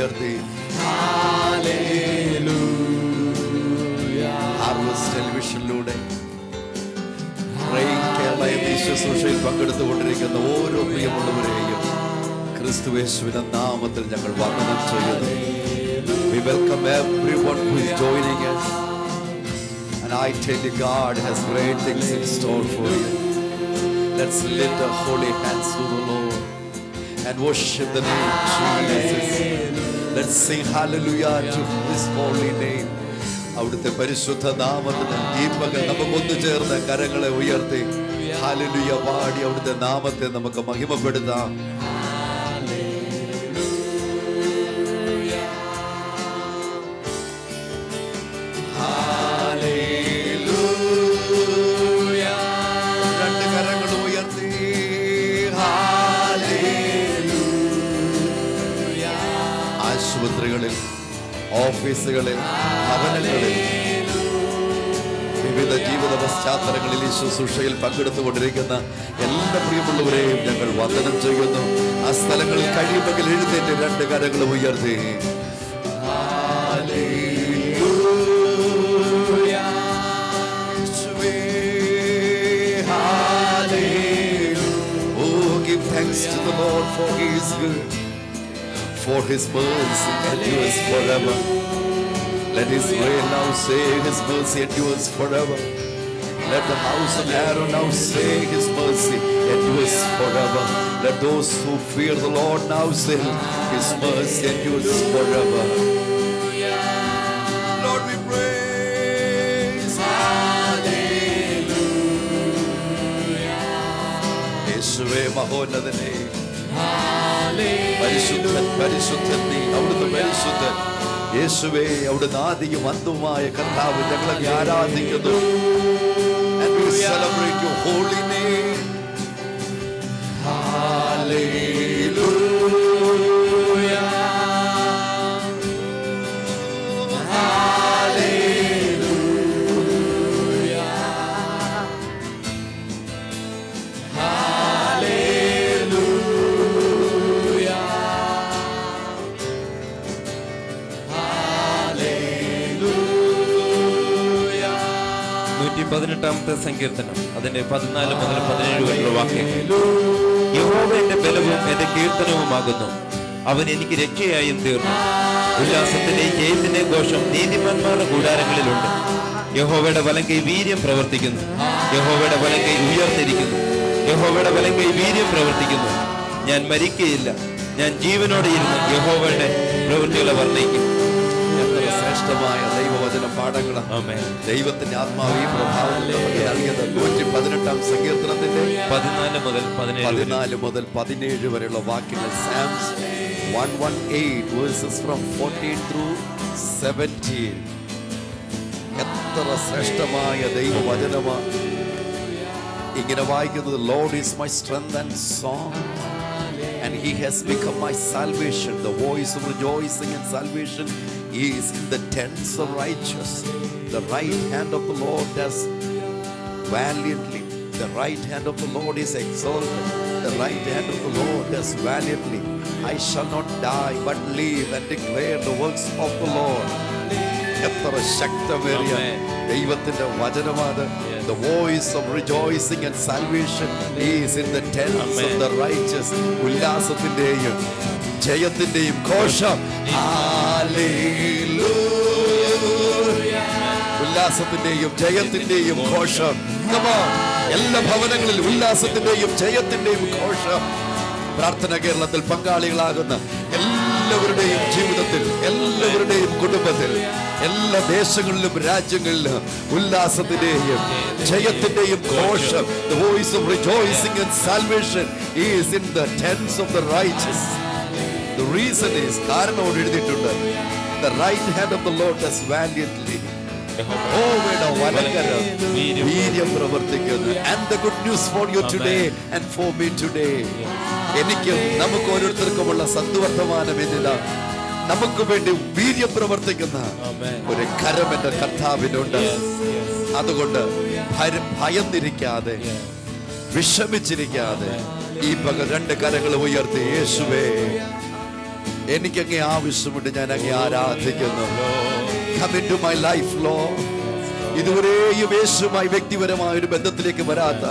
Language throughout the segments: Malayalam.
ഉയർത്തി. ഹാർവസ്റ്റ് ടെലിവിഷനിലൂടെ കേരള എന്നീ ശുശ്രൂഷയിൽ പങ്കെടുത്തുകൊണ്ടിരിക്കുന്ന ഓരോ പ്രിയമുള്ളവരെയും ക്രിസ്തുയേശുവിന്റെ നാമത്തിൽ ഞങ്ങൾ വന്ദനം ചെയ്യുന്നു. We welcome everyone who is joining us. And I tell you, God has great things in store for you. Let's lift our holy hands to the Lord and worship the name of Jesus. Let's sing hallelujah to His holy name. അവിടുത്തെ പരിശുദ്ധ നാമത്തിന് ഈ പകൽ നമുക്ക് ഒന്നു ചേർന്ന് കരങ്ങളെ ഉയർത്തി ഹല്ലേലൂയ പാടി അവിടുത്തെ നാമത്തെ നമുക്ക് മഹിമപ്പെടുത്താം. രണ്ട് കരങ്ങൾ ഉയർത്തി ആശുപത്രികളിൽ, ഓഫീസുകളിൽ, ഭവനങ്ങളിൽ, വിവിധ ജീവിത പശ്ചാത്തലങ്ങളിൽ ഈ ശുശ്രൂഷയിൽ പങ്കെടുത്തുകൊണ്ടിരിക്കുന്ന എല്ലാ പ്രിയമുള്ളവരെയും ഞങ്ങൾ വന്ദനം ചെയ്യുന്നു. ആ സ്ഥലങ്ങളിൽ കഴിയുമെങ്കിൽ എഴുന്നേറ്റ് രണ്ട് കരങ്ങൾ ഉയർത്തി give thanks to the Lord for He is good, for His mercy endures forever. Let Israel now say His mercy endures forever. Let the house of Aaron now say His mercy endures forever. Let those who fear the Lord now say His mercy endures forever. Lord, we praise. Hallelujah. യേശുവേ മഹോന്നതനേ, പരിശുദ്ധൻ പരിശുദ്ധൻ നീ, അവിടുത്തെ പരിശുദ്ധൻ യേശുവേ, അവിടുന്ന് ആദിയും അന്ത്യവുമായ കർത്താവ്, ഞങ്ങളെ ആരാധിക്കുന്നു. And we celebrate your holy name. Hallelujah. പതിനെട്ടാമത്തെ സങ്കീർത്തനം അതിന്റെ 14 മുതൽ 17 വരെയുള്ള വാക്യങ്ങൾ. യഹോവ എന്റെ ബലവും എന്റെ കീർത്തനവുമാകുന്നു, അവൻ എനിക്ക് രക്ഷയായും തീർന്നു. ഉല്ലാസത്തിന്റെ ജയത്തിന്റെ ഘോഷം നീതിമാന്മാരുടെ കൂടാരങ്ങളിലുണ്ട്. യഹോവയുടെ വലങ്കൈ വീര്യം പ്രവർത്തിക്കുന്നു, യഹോവയുടെ വലങ്കൈ ഉയർന്നിരിക്കുന്നു, യഹോവയുടെ വലങ്കൈ വീര്യം പ്രവർത്തിക്കുന്നു. ഞാൻ മരിക്കയില്ല, ഞാൻ ജീവനോടെ ഇരുന്ന് യഹോവയുടെ പ്രവൃത്തികളെ വർണ്ണിക്കും. ശ്രേഷ്ഠമായ ദൈവവചന പാഠങ്ങളാണ് ദൈവത്തിന്റെ ആത്മാവ് ഈ പ്രഭാവത്തിൽ നൽകിയത്. 118-ാം സങ്കീർത്തനത്തിന്റെ 14 മുതൽ 17 വരെയുള്ള വാക്യങ്ങൾ. Psalms 118 verses from 14 through 17. എത്ര ശ്രേഷ്ഠമായ ദൈവവചനമാണ് ഇങ്ങനെ വായിക്കുന്നത്. Lord is my strength and song, and He has become my salvation. The voice of rejoicing and salvation is in the tents of righteous. The right hand of the Lord does valiantly. The right hand of the Lord is exalted. The right hand of the Lord does valiantly. I shall not die but live and declare the works of the Lord. എത്ര ശക്തമേറിയ ദൈവത്തിന്റെ വചനമാണ്. The voice of rejoicing and salvation is in the tents of the righteous. ഉല്ലാസത്തിന്റെയും ജയത്തിന്റെയും ഘോഷം. ഉല്ലാസത്തിന്റെയും ജയത്തിന്റെയും ഘോഷം. എല്ലാ ഭവനങ്ങളിലും ഉല്ലാസത്തിന്റെയും ജയത്തിന്റെയും ഘോഷം. പ്രാർത്ഥന കേരളത്തിൽ പങ്കാളികളാകുന്ന എല്ലാവരുടെയും ജീവിതത്തിൽ, എല്ലാവരുടെയും കുടുംബത്തിൽ, എല്ലാ ദേശങ്ങളിലും രാജ്യങ്ങളിലും ഉല്ലാസത്തിന്റെയും ജയത്തിന്റെയും ഘോഷം. The voice of rejoicing and salvation is in the tents of the righteous. The reason is, കാരണോട് എഴുതിയിട്ടുണ്ട്, the right hand of the Lord does valiantly. യഹോവയുടെ വലങ്കരം വീര്യം പ്രവർത്തിക്കുന്നു. And the good news for you today and for me today. എനിക്കും നമുക്ക് ഓരോരുത്തർക്കുമുള്ള സദ്വർത്തമാനം എന്നിതാ, നമുക്ക് വേണ്ടി വീര്യം പ്രവർത്തിക്കുന്ന ഒരു കരം എന്റെ കർത്താവിനുണ്ട്. അതുകൊണ്ട് ഭയന്നിരിക്കാതെ, വിഷമിച്ചിരിക്കാതെ ഈ പകൽ രണ്ട് കരങ്ങൾ ഉയർത്തി യേശുവേ എനിക്കങ്ങേ ആവശ്യമുണ്ട്, ഞാൻ അങ്ങേ ആരാധിക്കുന്നു. Come into my life, Lord. ഇതുവരെയും യേശുവുമായി വ്യക്തിപരമായ ഒരു ബന്ധത്തിലേക്ക് വരാത്ത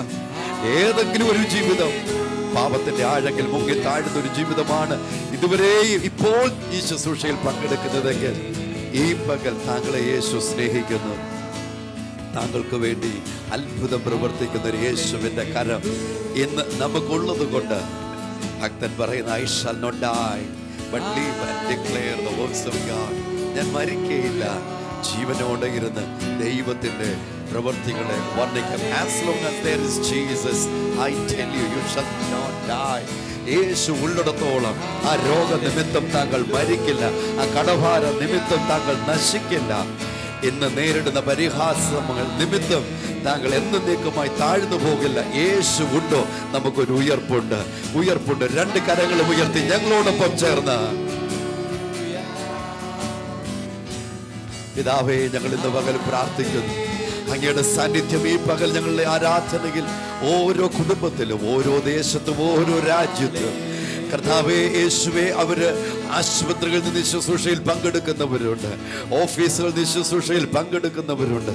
ഏതെങ്കിലും ഒരു ജീവിതം പാപത്തിന്റെ ആഴങ്ങളിൽ മുങ്ങി താഴ്ന്ന ഒരു ജീവിതമാണ് ഇതുവരെയും ഇപ്പോൾ ഈ ശുശ്രൂഷയിൽ പങ്കെടുക്കുന്നതെങ്കിൽ ഈ പകൽ താങ്കളെ യേശു സ്നേഹിക്കുന്നു. താങ്കൾക്ക് വേണ്ടി അത്ഭുതം പ്രവർത്തിക്കുന്ന ഒരു യേശുവിന്റെ കരം ഇന്ന് നമുക്കുള്ളത് കൊണ്ട് ഭക്തൻ പറയുന്ന I shall not die but live and declare the works of God. ഞാൻ മരിക്കയില്ല, ജീവനോടെ ഇരുന്ന് ദൈവത്തിന്റെ പ്രവൃത്തികളെ വർണ്ണിക്കാം. As long as there is Jesus, I tell you, you shall not die. യേശു ഉള്ളിടത്തോളം ആ രോഗനിമിത്തം താങ്കൾ മരിക്കില്ല, ആ കടഭാര നിമിത്തം താങ്കൾ നശിക്കില്ല. ഇന്ന് നേരിടുന്ന പരിഹാസങ്ങൾ നിമിത്തം താങ്കൾ എന്നേക്കുമായി താഴ്ന്നു പോകില്ല. യേശു ഉണ്ടോ, നമുക്കൊരു ഉയർപ്പുണ്ട്. രണ്ട് കരങ്ങളും ഉയർത്തി ഞങ്ങളോടൊപ്പം ചേർന്ന് പിതാവേ, ഞങ്ങൾ ഇന്ന് പകൽ പ്രാർത്ഥിക്കുന്നു. അങ്ങയുടെ സാന്നിധ്യം ഈ പകൽ ഞങ്ങളുടെ ആരാധനയിൽ ഓരോ കുടുംബത്തിലും, ഓരോ ദേശത്തും, ഓരോ രാജ്യത്തും കർത്താവേ യേശുവേ, അവര് ആശുപത്രികളിൽ നിന്ന് ശുശ്രൂഷയിൽ പങ്കെടുക്കുന്നവരുണ്ട്, ഓഫീസുകളിൽ നിന്ന് ശുശ്രൂഷയിൽ പങ്കെടുക്കുന്നവരുണ്ട്,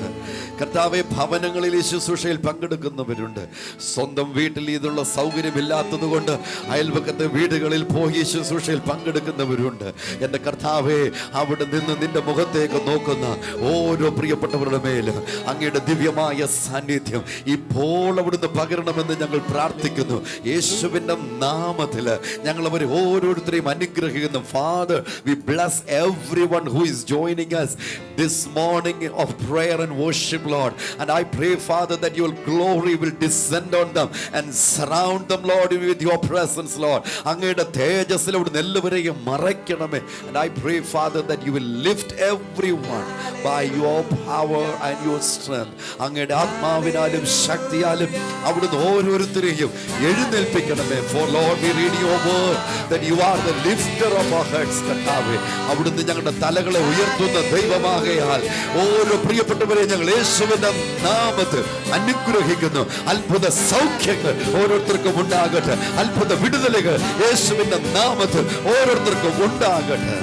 കർത്താവെ ഭവനങ്ങളിൽ ഈ ശുശ്രൂഷയിൽ പങ്കെടുക്കുന്നവരുണ്ട്. സ്വന്തം വീട്ടിൽ ഇതുള്ള സൗകര്യമില്ലാത്തത് കൊണ്ട് അയൽപക്കത്തെ വീടുകളിൽ പോയി ശുശ്രൂഷയിൽ പങ്കെടുക്കുന്നവരുണ്ട്. എൻ്റെ കർത്താവെ, അവിടെ നിന്ന് നിന്റെ മുഖത്തേക്ക് നോക്കുന്ന ഓരോ പ്രിയപ്പെട്ടവരുടെ മേൽ അങ്ങയുടെ ദിവ്യമായ സാന്നിധ്യം ഇപ്പോൾ അവിടുന്ന് പകരണമെന്ന് ഞങ്ങൾ പ്രാർത്ഥിക്കുന്നു. യേശുവിൻ്റെ നാമത്തിൽ ഞങ്ങൾ അവരെ ഓരോരുത്തരെയും അനുഗ്രഹിക്കുന്നു. Father, we bless everyone who is joining us this morning of prayer and worship, Lord. And I pray, Father, that your glory will descend on them and surround them, Lord, with your presence, Lord. അങ്ങയുടെ തേജസ്സിൽ അവിടുന്ന് എല്ലാവരെയും മറയ്ക്കണമേ. And I pray, Father, that you will lift everyone by your power and your strength. അങ്ങയുടെ ആത്മാവിനാലും ശക്തിയാലും അവിടുന്ന് ഓരോരുത്തരെയും എഴുന്നേൽപ്പിക്കണമേ. For Lord, we read your word that you are the lifter of our heads. കർത്താവേ, അവിടുന്ന് ഞങ്ങളുടെ തലകളെ ഉയർത്തുന്ന ദൈവമാകയാൽ ഓരോ പ്രിയപ്പെട്ടവരെ ഞങ്ങൾ യേശുവിന്റെ നാമത്തിൽ അനുഗ്രഹിക്കുന്നു. അത്ഭുത സൗഖ്യങ്ങൾ ഓരോരുത്തർക്കും ഉണ്ടാകട്ടെ, അത്ഭുത വിടുതലുകൾ യേശുവിന്റെ നാമത്തിൽ ഓരോരുത്തർക്കും ഉണ്ടാകട്ടെ.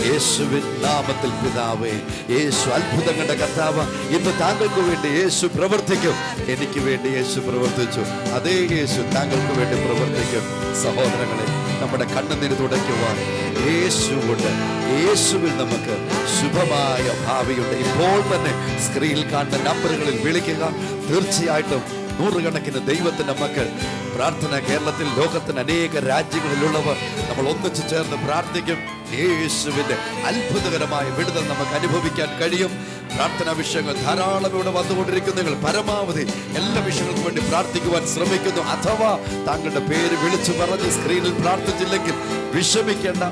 യേശുവിൻ നാമത്തിൽ പിതാവേ, യേശു അത്ഭുതങ്ങളുടെ കർത്താവ്. ഇന്ന് താങ്കൾക്ക് വേണ്ടി യേശു പ്രവർത്തിക്കും. എനിക്ക് വേണ്ടി യേശു പ്രവർത്തിച്ചു, അതേ യേശു താങ്കൾക്ക് വേണ്ടി പ്രവർത്തിക്കും. സഹോദരങ്ങളെ, നമ്മുടെ കണ്ണുനീര് തുടയ്ക്കുവാൻ യേശുവുണ്ട്. യേശുവിൽ നമുക്ക് ശുഭമായ ഭാവിയുണ്ട്. ഇപ്പോൾ തന്നെ സ്ക്രീനിൽ കാണുന്ന നമ്പറുകളിൽ വിളിക്കുക. തീർച്ചയായിട്ടും നൂറുകണക്കിന് ദൈവത്തിന്റെ മക്കൾ പ്രാർത്ഥന കേരളത്തിൽ, ലോകത്തിന് അനേക രാജ്യങ്ങളിലുള്ളവർ നമ്മൾ ഒന്നിച്ചു ചേർന്ന് പ്രാർത്ഥിക്കും. യേശുവിന്റെ അത്ഭുതകരമായ വിടുതൽ നമുക്ക് അനുഭവിക്കാൻ കഴിയും. പ്രാർത്ഥനാ വിഷയങ്ങൾ ധാരാളം ഇവിടെ വന്നുകൊണ്ടിരിക്കുന്ന പരമാവധി എല്ലാ വിഷയങ്ങൾക്കും വേണ്ടി പ്രാർത്ഥിക്കുവാൻ ശ്രമിക്കുന്നു. അഥവാ താങ്കളുടെ പേര് വിളിച്ചു പറഞ്ഞ് സ്ക്രീനിൽ പ്രാർത്ഥിച്ചില്ലെങ്കിൽ വിഷമിക്കേണ്ട.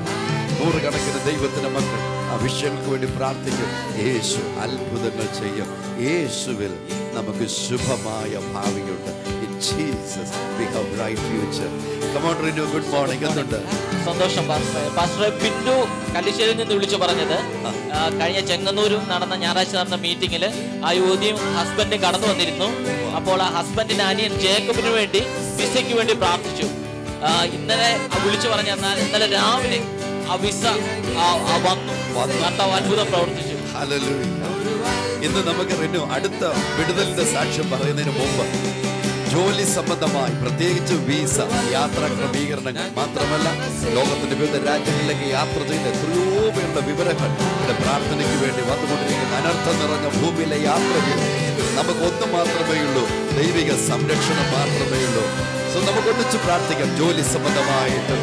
നൂറുകണക്കിന് ദൈവത്തിന്റെ മക്കൾ ആ വിഷയങ്ങൾക്ക് വേണ്ടി പ്രാർത്ഥിക്കും. യേശു അത്ഭുതങ്ങൾ ചെയ്യും. യേശുവിൽ നമുക്ക് ശുഭമായ ഭാവിയുണ്ട്. In Jesus we have bright future. Come on Renu, good morning. എന്തുണ്ട്? സന്തോഷം പാസ്റ്റർ. ബിന്ദു കല്ലിശ്ശേരിയിൽ നിന്ന് വിളിച്ചു പറഞ്ഞത്, കഴിഞ്ഞ ചെങ്ങന്നൂരും നടന്ന ഞായറാഴ്ച നടന്ന മീറ്റിംഗിൽ ആ യുവതിയും ഹസ്ബൻഡും കടന്നു വന്നിരുന്നു. അപ്പോൾ ആ ഹസ്ബൻഡിന്റെ അനിയൻ ജേക്കബിന് വേണ്ടി വിസയ്ക്ക് വേണ്ടി പ്രാർത്ഥിച്ചു. ഇന്നലെ വിളിച്ചു പറഞ്ഞ ഇന്നലെ രാവിലെ ആ വിസ വന്നു. കർത്താവ് അത്ഭുതം പ്രവർത്തിച്ചു. ഇന്ന് നമുക്ക് റിനു അടുത്ത വിടുതലിന്റെ സാക്ഷ്യം പറയുന്നതിന് മുമ്പ് ജോലി സംബന്ധമായി പ്രത്യേകിച്ച് വീസ, യാത്രാ ക്രമീകരണങ്ങൾ മാത്രമല്ല, ലോകത്തിന്റെ വിവിധ രാജ്യങ്ങളിലേക്ക് യാത്ര ചെയ്ത് എത്രയോ പേരുടെ വിവരങ്ങൾ ഇവിടെ പ്രാർത്ഥനയ്ക്ക് വേണ്ടി വന്നുകൊണ്ടിരിക്കുന്ന അനർത്ഥം നിറഞ്ഞ ഭൂമിയിലെ യാത്രയിൽ നമുക്ക് ഒന്നും മാത്രമേ ഉള്ളൂ, ദൈവിക സംരക്ഷണം മാത്രമേ ഉള്ളൂ. സോ നമുക്കൊന്നിച്ച് പ്രാർത്ഥിക്കാം. ജോലി സംബന്ധമായിട്ട്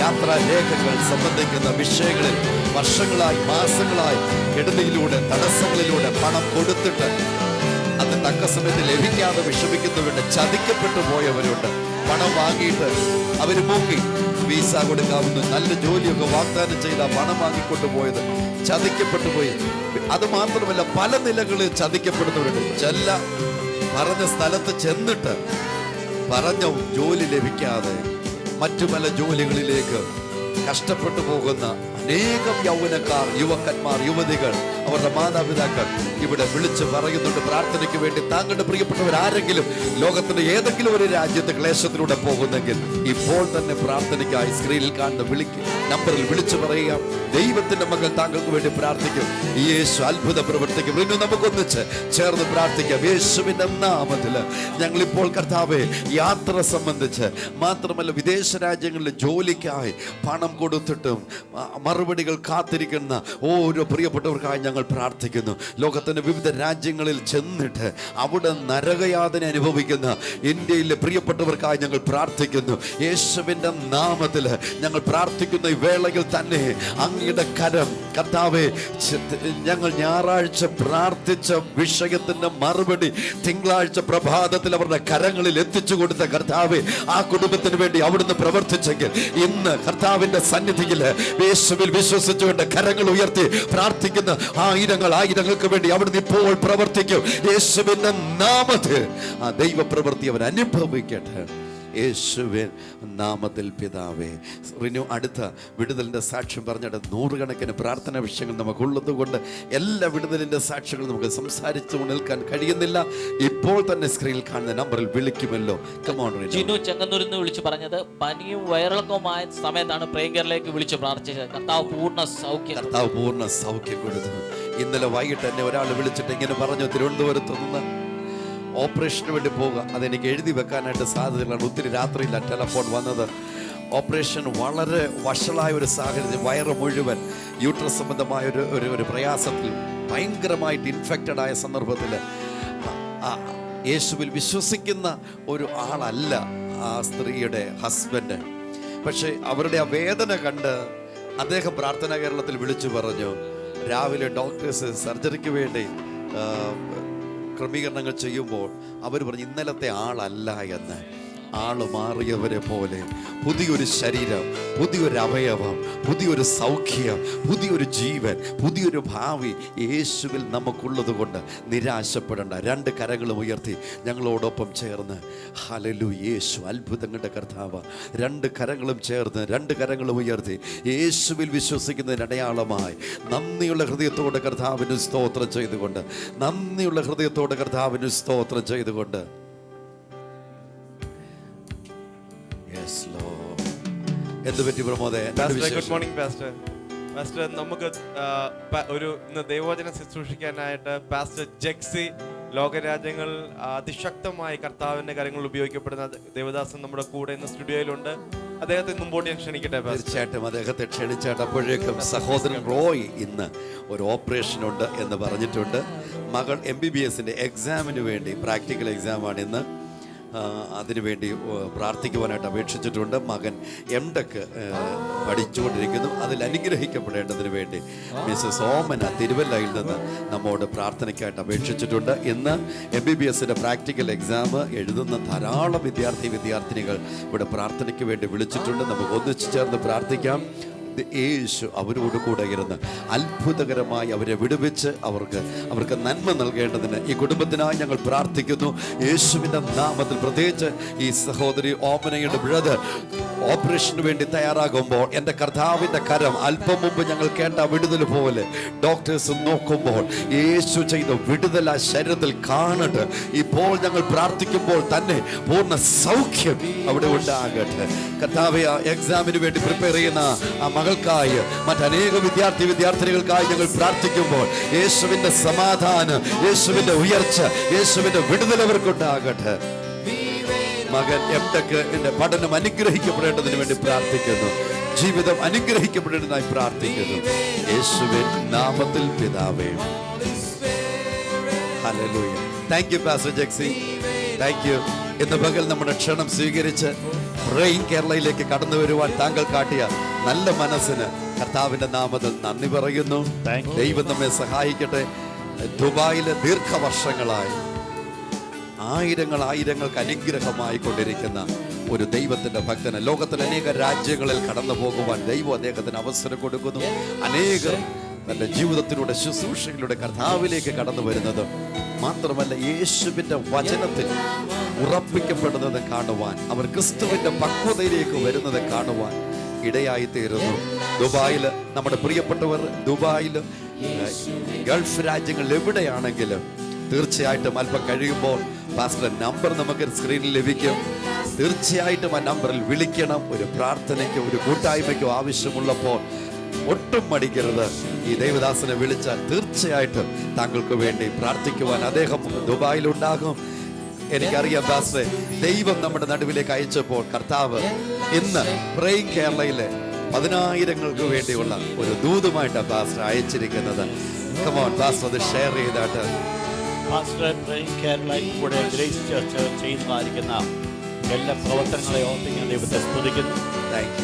യാത്രാരേഖകൾ സംബന്ധിക്കുന്ന വിഷയങ്ങളിൽ വർഷങ്ങളായി, മാസങ്ങളായി കെടുതിയിലൂടെ, തടസ്സങ്ങളിലൂടെ പണം കൊടുത്തിട്ട് അത് തക്ക സമയത്ത് ലഭിക്കാതെ വിഷമിക്കുന്നവരുണ്ട്. ചതിക്കപ്പെട്ടു പോയവരുണ്ട്. പണം വാങ്ങിയിട്ട് അവര് മുങ്ങി. വീസ കൊടുക്കാവുന്ന നല്ല ജോലിയൊക്കെ വാഗ്ദാനം ചെയ്ത പണം വാങ്ങിക്കൊണ്ട് പോയത് ചതിക്കപ്പെട്ടു പോയി. അത് മാത്രമല്ല, പല നിലകളിൽ ചതിക്കപ്പെടുന്നവരുണ്ട്. ചില പറഞ്ഞ സ്ഥലത്ത് ചെന്നിട്ട് പറഞ്ഞ ജോലി ലഭിക്കാതെ മറ്റു പല ജോലികളിലേക്ക് കഷ്ടപ്പെട്ടു പോകുന്ന അനേകം യൗവനക്കാർ, യുവക്കന്മാർ, യുവതികൾ, അവരുടെ മാതാപിതാക്കൾ ഇവിടെ വിളിച്ചു പറയുന്നുണ്ട് പ്രാർത്ഥനയ്ക്ക് വേണ്ടി. താങ്കളുടെ പ്രിയപ്പെട്ടവർ ആരെങ്കിലും ലോകത്തിന്റെ ഏതെങ്കിലും ഒരു രാജ്യത്ത് ക്ലേശത്തിലൂടെ പോകുന്നെങ്കിൽ ഇപ്പോൾ തന്നെ പ്രാർത്ഥനയ്ക്കായി സ്ക്രീനിൽ കാണുന്ന നമ്പറിൽ വിളിച്ചു പറയുക. ദൈവത്തിന്റെ മകൾ താങ്കൾക്ക് വേണ്ടി പ്രാർത്ഥിക്കും. യേശു അത്ഭുത പ്രവർത്തിക്കും. ഇന്ന് നമുക്കൊന്നിച്ച് ചേർന്ന് പ്രാർത്ഥിക്കാം. യേശുവിന്റെ നാമത്തില് ഞങ്ങളിപ്പോൾ കർത്താവേ യാത്ര സംബന്ധിച്ച് മാത്രമല്ല വിദേശ രാജ്യങ്ങളിൽ ജോലിക്കായി പണം കൊടുത്തിട്ടും മറുപടികൾ കാത്തിരിക്കുന്ന ഓരോ പ്രിയപ്പെട്ടവർക്കായി ഞങ്ങൾ പ്രാർത്ഥിക്കുന്നു. ലോകത്തിന്റെ വിവിധ രാജ്യങ്ങളിൽ ചെന്നിട്ട് അവിടെ നരകയാതന അനുഭവിക്കുന്ന ഇന്ത്യയിലെ പ്രിയപ്പെട്ടവർക്കായി ഞങ്ങൾ പ്രാർത്ഥിക്കുന്നു. യേശുവിന്റെ നാമത്തില് ഞങ്ങൾ പ്രാർത്ഥിക്കുന്ന ഈ വേളയിൽ തന്നെ അങ്ങയുടെ കരം കർത്താവേ, ഞങ്ങൾ ഞായറാഴ്ച പ്രാർത്ഥിച്ച വിഷയത്തിന്റെ മറുപടി തിങ്കളാഴ്ച പ്രഭാതത്തിൽ അവരുടെ കരങ്ങളിൽ എത്തിച്ചു കൊടുത്ത കർത്താവേ, ആ കുടുംബത്തിന് വേണ്ടി അവിടുന്ന് പ്രവർത്തിച്ചെങ്കിൽ ഇന്ന് കർത്താവിന്റെ സന്നിധിയിൽ യേശുവിൽ വിശ്വസിച്ചുകൊണ്ട് കരങ്ങൾ ഉയർത്തി പ്രാർത്ഥിക്കുന്ന ആയിരങ്ങൾക്ക് വേണ്ടി അവിടുന്ന് ഇപ്പോൾ പ്രവർത്തിക്കും. യേശുവിന്റെ നാമത്തിൽ ആ ദൈവ പ്രവൃത്തി അവർ അനുഭവിക്കട്ടെ. യേശുവിൻ നാമത്തിൽ പിതാവേ. റിനു അടുത്ത വിടുതലിന്റെ സാക്ഷ്യം പറഞ്ഞിട്ട് നൂറുകണക്കിന് പ്രാർത്ഥന വിഷയങ്ങൾ നമുക്കുള്ളത് കൊണ്ട് എല്ലാ വിടുതലിന്റെ സാക്ഷ്യങ്ങളും നമുക്ക് സംസാരിച്ചു നിൽക്കാൻ കഴിയുന്നില്ല. ഇപ്പോൾ തന്നെ സ്ക്രീനിൽ കാണുന്ന നമ്പറിൽ വിളിക്കുമല്ലോ. ജിനു ചെങ്ങന്നൂരിൽ നിന്ന് വിളിച്ചു പറഞ്ഞത് പനിയും വയറിളക്കവുമായ സമയത്താണ് പ്രേയറിലേക്ക് വിളിച്ചു പ്രാർത്ഥിച്ചത്. കർത്താവ് പൂർണ്ണ സൗഖ്യം കൊടുത്തു. ഇന്നലെ വൈകിട്ട് എന്നെ ഒരാൾ വിളിച്ചിട്ട് ഇങ്ങനെ പറഞ്ഞു, തിരുവനന്തപുരത്ത് നിന്ന് ഓപ്പറേഷന് വേണ്ടി പോകുക, അതെനിക്ക് എഴുതി വെക്കാനായിട്ട് സാധ്യതകളാണ്. ഒത്തിരി രാത്രിയില്ല ടെലഫോൺ വന്നത്. ഓപ്പറേഷൻ വളരെ വഷളായ ഒരു സാഹചര്യം, വയറ് മുഴുവൻ യൂട്രസ് സംബന്ധമായ ഒരു പ്രയാസത്തിൽ ഭയങ്കരമായിട്ട് ഇൻഫെക്റ്റഡ് ആയ സന്ദർഭത്തിൽ യേശുവിൽ വിശ്വസിക്കുന്ന ഒരു ആളല്ല ആ സ്ത്രീയുടെ ഹസ്ബൻഡ്. പക്ഷെ അവരുടെ ആ വേദന കണ്ട് അദ്ദേഹം പ്രാർത്ഥനാ കേരളത്തിൽ വിളിച്ചു പറഞ്ഞു, രാവിലെ ഡോക്ടേഴ്സ് സർജറിക്ക് വേണ്ടി ക്രമീകരണങ്ങൾ ചെയ്യുമ്പോൾ അവർ പറഞ്ഞു ഇന്നലത്തെ ആളല്ല എന്ന്. ആള് മാറിയവരെ പോലെ പുതിയൊരു ശരീരം, പുതിയൊരു അവയവം, പുതിയൊരു സൗഖ്യം, പുതിയൊരു ജീവൻ, പുതിയൊരു ഭാവി യേശുവിൽ നമുക്കുള്ളത് കൊണ്ട് നിരാശപ്പെടേണ്ട. രണ്ട് കരങ്ങളും ഉയർത്തി ഞങ്ങളോടൊപ്പം ചേർന്ന് ഹല്ലേലൂയ, യേശു അത്ഭുതങ്ങളുടെ കർത്താവ്. രണ്ട് കരങ്ങളും ചേർന്ന് രണ്ട് കരങ്ങളും ഉയർത്തി യേശുവിൽ വിശ്വസിക്കുന്നതിന് അടയാളമായി നന്ദിയുള്ള ഹൃദയത്തോടെ കർത്താവിന് സ്തോത്രം ചെയ്തുകൊണ്ട്, നന്ദിയുള്ള ഹൃദയത്തോടെ കർത്താവിന് സ്തോത്രം ചെയ്തുകൊണ്ട് എന്ത് പറ്റി പ്രമോദേ? Good morning pastor. പാസ്റ്റർ, നമുക്ക് ഒരു ഇന്ന് ദൈവവചനം ശുശ്രൂഷിക്കാനായിട്ട് പാസ്റ്റർ ജെക്സി ലോകരാജ്യങ്ങൾ അതിശക്തമായി കർത്താവിന്റെ കാര്യങ്ങൾ ഉപയോഗിക്കപ്പെടുന്ന ദേവദാസൻ നമ്മുടെ കൂടെ ഇന്ന് സ്റ്റുഡിയോയിലുണ്ട്. അദ്ദേഹത്തെ മുമ്പോട്ട് ഞാൻ ക്ഷണിക്കട്ടെ. തീർച്ചയായിട്ടും അദ്ദേഹത്തെ ക്ഷണിച്ചാട്ട്. അപ്പോഴേക്കും സഹോദരൻ റോയ് ഇന്ന് ഒരു ഓപ്പറേഷൻ ഉണ്ട് എന്ന് പറഞ്ഞിട്ടുണ്ട്. മകൾ MBBS എക്സാമിന് വേണ്ടി, പ്രാക്ടിക്കൽ എക്സാമാണ് ഇന്ന്, അതിനുവേണ്ടി പ്രാർത്ഥിക്കുവാനായിട്ട് അപേക്ഷിച്ചിട്ടുണ്ട്. മകൻ MTech പഠിച്ചുകൊണ്ടിരിക്കുന്നു. അതിൽ അനുഗ്രഹിക്കപ്പെടേണ്ടതിന് വേണ്ടി മിസ്സസ് ഓമന തിരുവല്ലയിൽ നിന്ന് നമ്മോട് പ്രാർത്ഥനയ്ക്കായിട്ട് അപേക്ഷിച്ചിട്ടുണ്ട്. ഇന്ന് MBBS പ്രാക്ടിക്കൽ എക്സാം എഴുതുന്ന ധാരാളം വിദ്യാർത്ഥിനികൾ ഇവിടെ പ്രാർത്ഥനയ്ക്ക് വേണ്ടി വിളിച്ചിട്ടുണ്ട്. നമുക്ക് ഒന്നിച്ചു ചേർന്ന് പ്രാർത്ഥിക്കാം. യേശു അവരോട് കൂടെ ഇരുന്ന് അത്ഭുതകരമായി അവരെ വിടുവിച്ച് അവർക്ക് നന്മ നൽകേണ്ടതിന് ഈ കുടുംബത്തിനായി ഞങ്ങൾ പ്രാർത്ഥിക്കുന്നു. യേശുവിൻ്റെ നാമത്തിൽ പ്രത്യേകിച്ച് ഈ സഹോദരി ഓമനയുടെ ബ്രദർ ഓപ്പറേഷന് വേണ്ടി തയ്യാറാകുമ്പോൾ എൻ്റെ കർത്താവിൻ്റെ കരം അല്പം മുമ്പ് ഞങ്ങൾ കേട്ട വിടുതൽ പോലെ ഡോക്ടേഴ്സ് നോക്കുമ്പോൾ യേശു ചെയ്ത വിടുതൽ ആ ശരീരത്തിൽ കാണട്ടെ. ഇപ്പോൾ ഞങ്ങൾ പ്രാർത്ഥിക്കുമ്പോൾ തന്നെ പൂർണ്ണ സൗഖ്യം അവിടെ ഉണ്ടാകട്ടെ. കർത്താവേ, എക്സാമിന് വേണ്ടി പ്രിപ്പയർ ചെയ്യുന്ന ആ മകൾക്കായി, മറ്റനേക വിദ്യാർത്ഥിനികൾക്കായി ഞങ്ങൾ പ്രാർത്ഥിക്കുമ്പോൾ യേശുവിന്റെ സമാധാനം, യേശുവിന്റെ ഉയർച്ച, യേശുവിന്റെ വിടുതൽ അവർക്കുണ്ടാകട്ടെ. മകൻ MTech പഠനം അനുഗ്രഹിക്കപ്പെടേണ്ടതിന് വേണ്ടി പ്രാർത്ഥിക്കുന്നു. ജീവിതം അനുഗ്രഹിക്കപ്പെടേണ്ടതായി പ്രാർത്ഥിക്കുന്നു. യേശുവിൻ നാമത്തിൽ പിതാവേ, hallelujah. Thank you pastor Jexy, thank you. ഇന്ന് പകൽ നമ്മുടെ ക്ഷണം സ്വീകരിച്ച് പ്രേയിങ് കേരളയിലേക്ക് കടന്നു വരുവാൻ താങ്കൾ കാട്ടിയ നല്ല മനസ്സിന് കർത്താവിന്റെ നാമത്തിൽ നന്ദി പറയുന്നു. ദൈവം നമ്മെ സഹായിക്കട്ടെ. ദുബായിലെ ദീർഘവർഷങ്ങളായി ആയിരങ്ങൾക്ക് അനുഗ്രഹമായി കൊണ്ടിരിക്കുന്ന ഒരു ദൈവത്തിന്റെ ഭക്തന് ലോകത്തിലെ അനേക രാജ്യങ്ങളിൽ കടന്നു പോകുവാൻ ദൈവം അദ്ദേഹത്തിന് അവസരം കൊടുക്കുന്നു. അനേകർ തന്റെ ജീവിതത്തിലൂടെ ശുശ്രൂഷയിലൂടെ കർത്താവിലേക്ക് കടന്നു വരുന്നത് മാത്രമല്ല, യേശുവിന്റെ വചനത്തിൽ ഉറപ്പിക്കപ്പെടുന്നത് കാണുവാൻ, അവർ ക്രിസ്തുവിന്റെ പക്വതയിലേക്ക് വരുന്നത് കാണുവാൻ ഇടയായി തീരുന്നു. ദുബായിൽ നമ്മുടെ പ്രിയപ്പെട്ടവർ ദുബായിൽ ഗൾഫ് രാജ്യങ്ങളിൽ എവിടെയാണെങ്കിലും തീർച്ചയായിട്ടും അല്പം കഴിയുമ്പോൾ പാസ്റ്റർ നമ്പർ നമുക്ക് സ്ക്രീനിൽ ലഭിക്കും. തീർച്ചയായിട്ടും ആ നമ്പറിൽ വിളിക്കണം. ഒരു പ്രാർത്ഥനയ്ക്കോ ഒരു കൂട്ടായ്മയ്ക്കോ ആവശ്യമുള്ളപ്പോൾ ഒട്ടും മടിക്കരുത്. ഈ ദേവദാസനെ വിളിച്ചാൽ തീർച്ചയായിട്ടും താങ്കൾക്ക് വേണ്ടി പ്രാർത്ഥിക്കുവാൻ അദ്ദേഹം ദുബായിലുണ്ടാകും. എനിക്കറിയാം പാസ്റ്ററെ, ദൈവം നമ്മുടെ നടുവിലേക്ക് അയച്ചപ്പോൾ കർത്താവ് ഇന്ന് പ്രേയിങ് കേരളയിലെ 10,000-ങ്ങൾക്ക് വേണ്ടിയുള്ള ഒരു ദൂതുമായിട്ടാണ് പാസ്റ്റർ അയച്ചിരിക്കുന്നത്. കമോൺ പാസ്റ്റർ, അത് ഷെയർ ചെയ്താട്ട്. പാസ്റ്റർ പ്രേയിങ് കേരളയിൽ കൂടെ ഗ്രേസ് ചർച്ച് ചെയ്യുന്നതായിരിക്കുന്ന എല്ലാ പ്രവർത്തനങ്ങളെ ഓർത്തിക്കുന്ന ദൈവത്തെ സ്തുതിക്കുന്നു.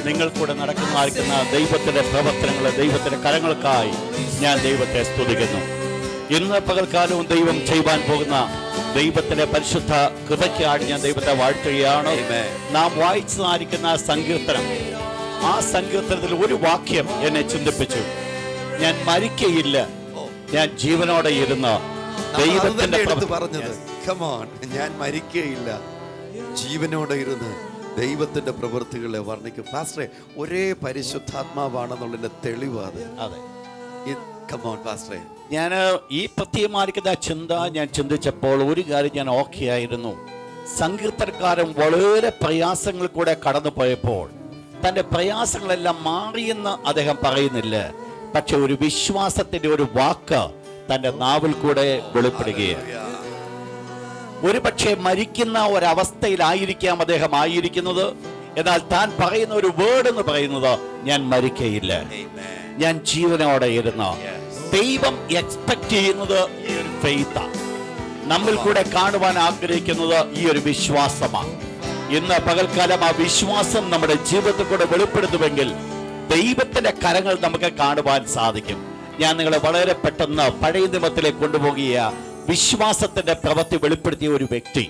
നിങ്ങൾ കൂടെ നടക്കുന്നതായിരിക്കുന്ന ദൈവത്തിന്റെ പ്രവർത്തനങ്ങളെ, ദൈവത്തിന്റെ കരങ്ങൾക്കായി ഞാൻ ദൈവത്തെ സ്തുതിക്കുന്നു. ഇന്ന് പകൽക്കാലവും ദൈവം ചെയ്യുവാൻ പോകുന്ന ദൈവത്തിന്റെ പരിശുദ്ധ കൃപയ്ക്കായി ഞാൻ ദൈവത്തെ വാഴ്ത്തുകയാണ്. നാം വായിച്ചതായിരിക്കുന്ന സങ്കീർത്തനം, ആ സങ്കീർത്തനത്തിൽ ഒരു വാക്യം എന്നെ ചിന്തിപ്പിച്ചു. ഞാൻ മരിക്കയില്ല, ഞാൻ ജീവനോടെ ഇരുന്ന് ദൈവത്തിന്റെ പറഞ്ഞത്. കമോൺ, ഞാൻ മരിക്കയില്ല, ജീവനോടെ ഇരുന്ന് ദൈവത്തിന്റെ പ്രവൃത്തികളെ വർണ്ണിക്കും. പാസ്റ്ററെ, ഒരേ പരിശുദ്ധാത്മാവാണെന്നുള്ളതിന്റെ തെളിവാണ്. അതെ, കമോൺ പാസ്റ്ററെ. ഞാൻ ഈ പ്രത്യേകമായിരിക്കുന്ന ചിന്ത ഞാൻ ചിന്തിച്ചപ്പോൾ ഒരു കാര്യം ഞാൻ ഓക്കെ ആയിരുന്നു. സങ്കീർത്തനക്കാരൻ വളരെ പ്രയാസങ്ങൾ കൂടെ കടന്നു പോയപ്പോൾ തന്റെ പ്രയാസങ്ങളെല്ലാം മാറിയെന്ന് അദ്ദേഹം പറയുന്നില്ല. പക്ഷെ ഒരു വിശ്വാസത്തിന്റെ ഒരു വാക്ക് തന്റെ നാവിൽ കൂടെ വെളിപ്പെടുകയാണ്. ഒരു പക്ഷേ മരിക്കുന്ന ഒരവസ്ഥയിലായിരിക്കാം അദ്ദേഹം ആയിരിക്കുന്നത്. എന്നാൽ താൻ പറയുന്ന ഒരു വേർഡ് എന്ന് പറയുന്നത് ഞാൻ മരിക്കയില്ല, ഞാൻ ജീവനോടെ ഇരുന്ന്. ദൈവം എക്സ്പെക്ട് ചെയ്യുന്നത് ഈ ഒരു ഫെയ്ത്താണ്. നമ്മിൽ കൂടെ കാണുവാൻ ആഗ്രഹിക്കുന്നത് ഈ ഒരു വിശ്വാസമാണ്. ഇന്ന് പകൽക്കാലം ആ വിശ്വാസം നമ്മുടെ ജീവിതത്തിൽ കൂടെ വെളിപ്പെടുത്തുമെങ്കിൽ ദൈവത്തിന്റെ കരങ്ങൾ നമുക്ക് കാണുവാൻ സാധിക്കും. ഞാൻ നിങ്ങളെ വളരെ പെട്ടെന്ന് പഴയ നിയമത്തിലേക്ക് കൊണ്ടുപോകുക. വിശ്വാസത്തിന്റെ പ്രവൃത്തി വെളിപ്പെടുത്തിയ ഒരു വ്യക്തി,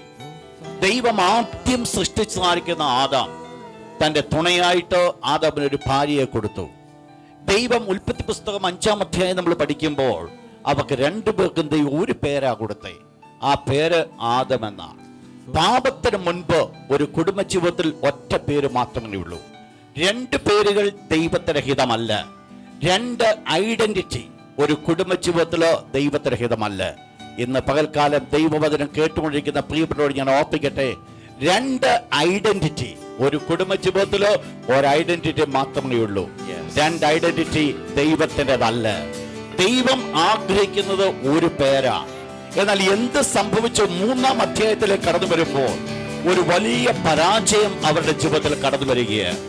ദൈവം ആദ്യം സൃഷ്ടിച്ചതായിരിക്കുന്ന ആദാം, തന്റെ തുണയായിട്ട് ആദാമിനൊരു ഭാര്യയെ കൊടുത്തു. ദൈവം ഉൽപ്പത്തി പുസ്തകം 5-ാം അധ്യായം നമ്മൾ പഠിക്കുമ്പോൾ അവർക്ക് 2 പേർക്കും ദൈവം ഒരു പേരാ കൊടുത്തേ. ആ പേര് ആദം എന്നാണ്. പാപത്തിന് മുൻപ് ഒരു കുടുംബജീവിതത്തിൽ ഒറ്റ പേര് മാത്രമേ ഉള്ളൂ. 2 പേരുകൾ ദൈവത്തിന് ഹിതമല്ല. 2 ഐഡന്റിറ്റി ഒരു കുടുംബജീവിതത്തില് ദൈവത്തിന് ഹിതമല്ല. ഇന്ന് പകൽക്കാലം ദൈവവചനം കേട്ടുകൊണ്ടിരിക്കുന്ന പ്രിയപ്പെട്ടവരോട് ഞാൻ ഓർപ്പിക്കട്ടെ, 2 ഐഡന്റിറ്റി ഒരു കുടുംബജീവിതത്തില് ഒരു ഐഡന്റിറ്റി മാത്രമേ ഉള്ളൂ. 2 ഐഡന്റിറ്റി ദൈവത്തിൻ്റെതല്ല. ദൈവം ആഗ്രഹിക്കുന്നത് ഒരു പേരാണ്. എന്നാൽ എന്ത് സംഭവിച്ചു? 3-ാം അധ്യായത്തിലേക്ക് കടന്നു വരുമ്പോൾ ഒരു വലിയ പരാജയം അവരുടെ ജീവിതത്തിൽ കടന്നു വരികയാണ്.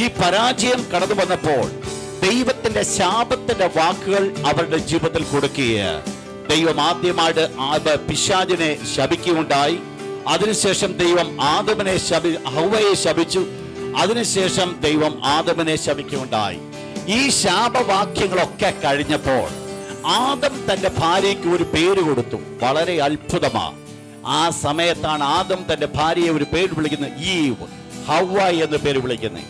ഈ പരാജയം കടന്നു വന്നപ്പോൾ ദൈവത്തിന്റെ ശാപത്തിന്റെ വാക്കുകൾ അവരുടെ ജീവിതത്തിൽ കൊടുക്കുകയാണ്. ദൈവം ആദ്യമായിട്ട് പിശാചിനെ ശപിക്കുകയുണ്ടായി. അതിനുശേഷം ദൈവം ഹവ്വയെ ശപിച്ചു. അതിനുശേഷം ദൈവം ആദമിനെ ശപിക്കുകയുണ്ടായി. ഈ ശാപവാക്യങ്ങളൊക്കെ കഴിഞ്ഞപ്പോൾ ആദം തന്റെ ഭാര്യയ്ക്ക് ഒരു പേര് കൊടുത്തു. വളരെ അത്ഭുതമാണ്. ആ സമയത്താണ് ആദം തന്റെ ഭാര്യയെ ഒരു പേര് വിളിക്കുന്നത്, ഈവ്, ഹവ്വ എന്ന് പേര് വിളിക്കുന്നത്.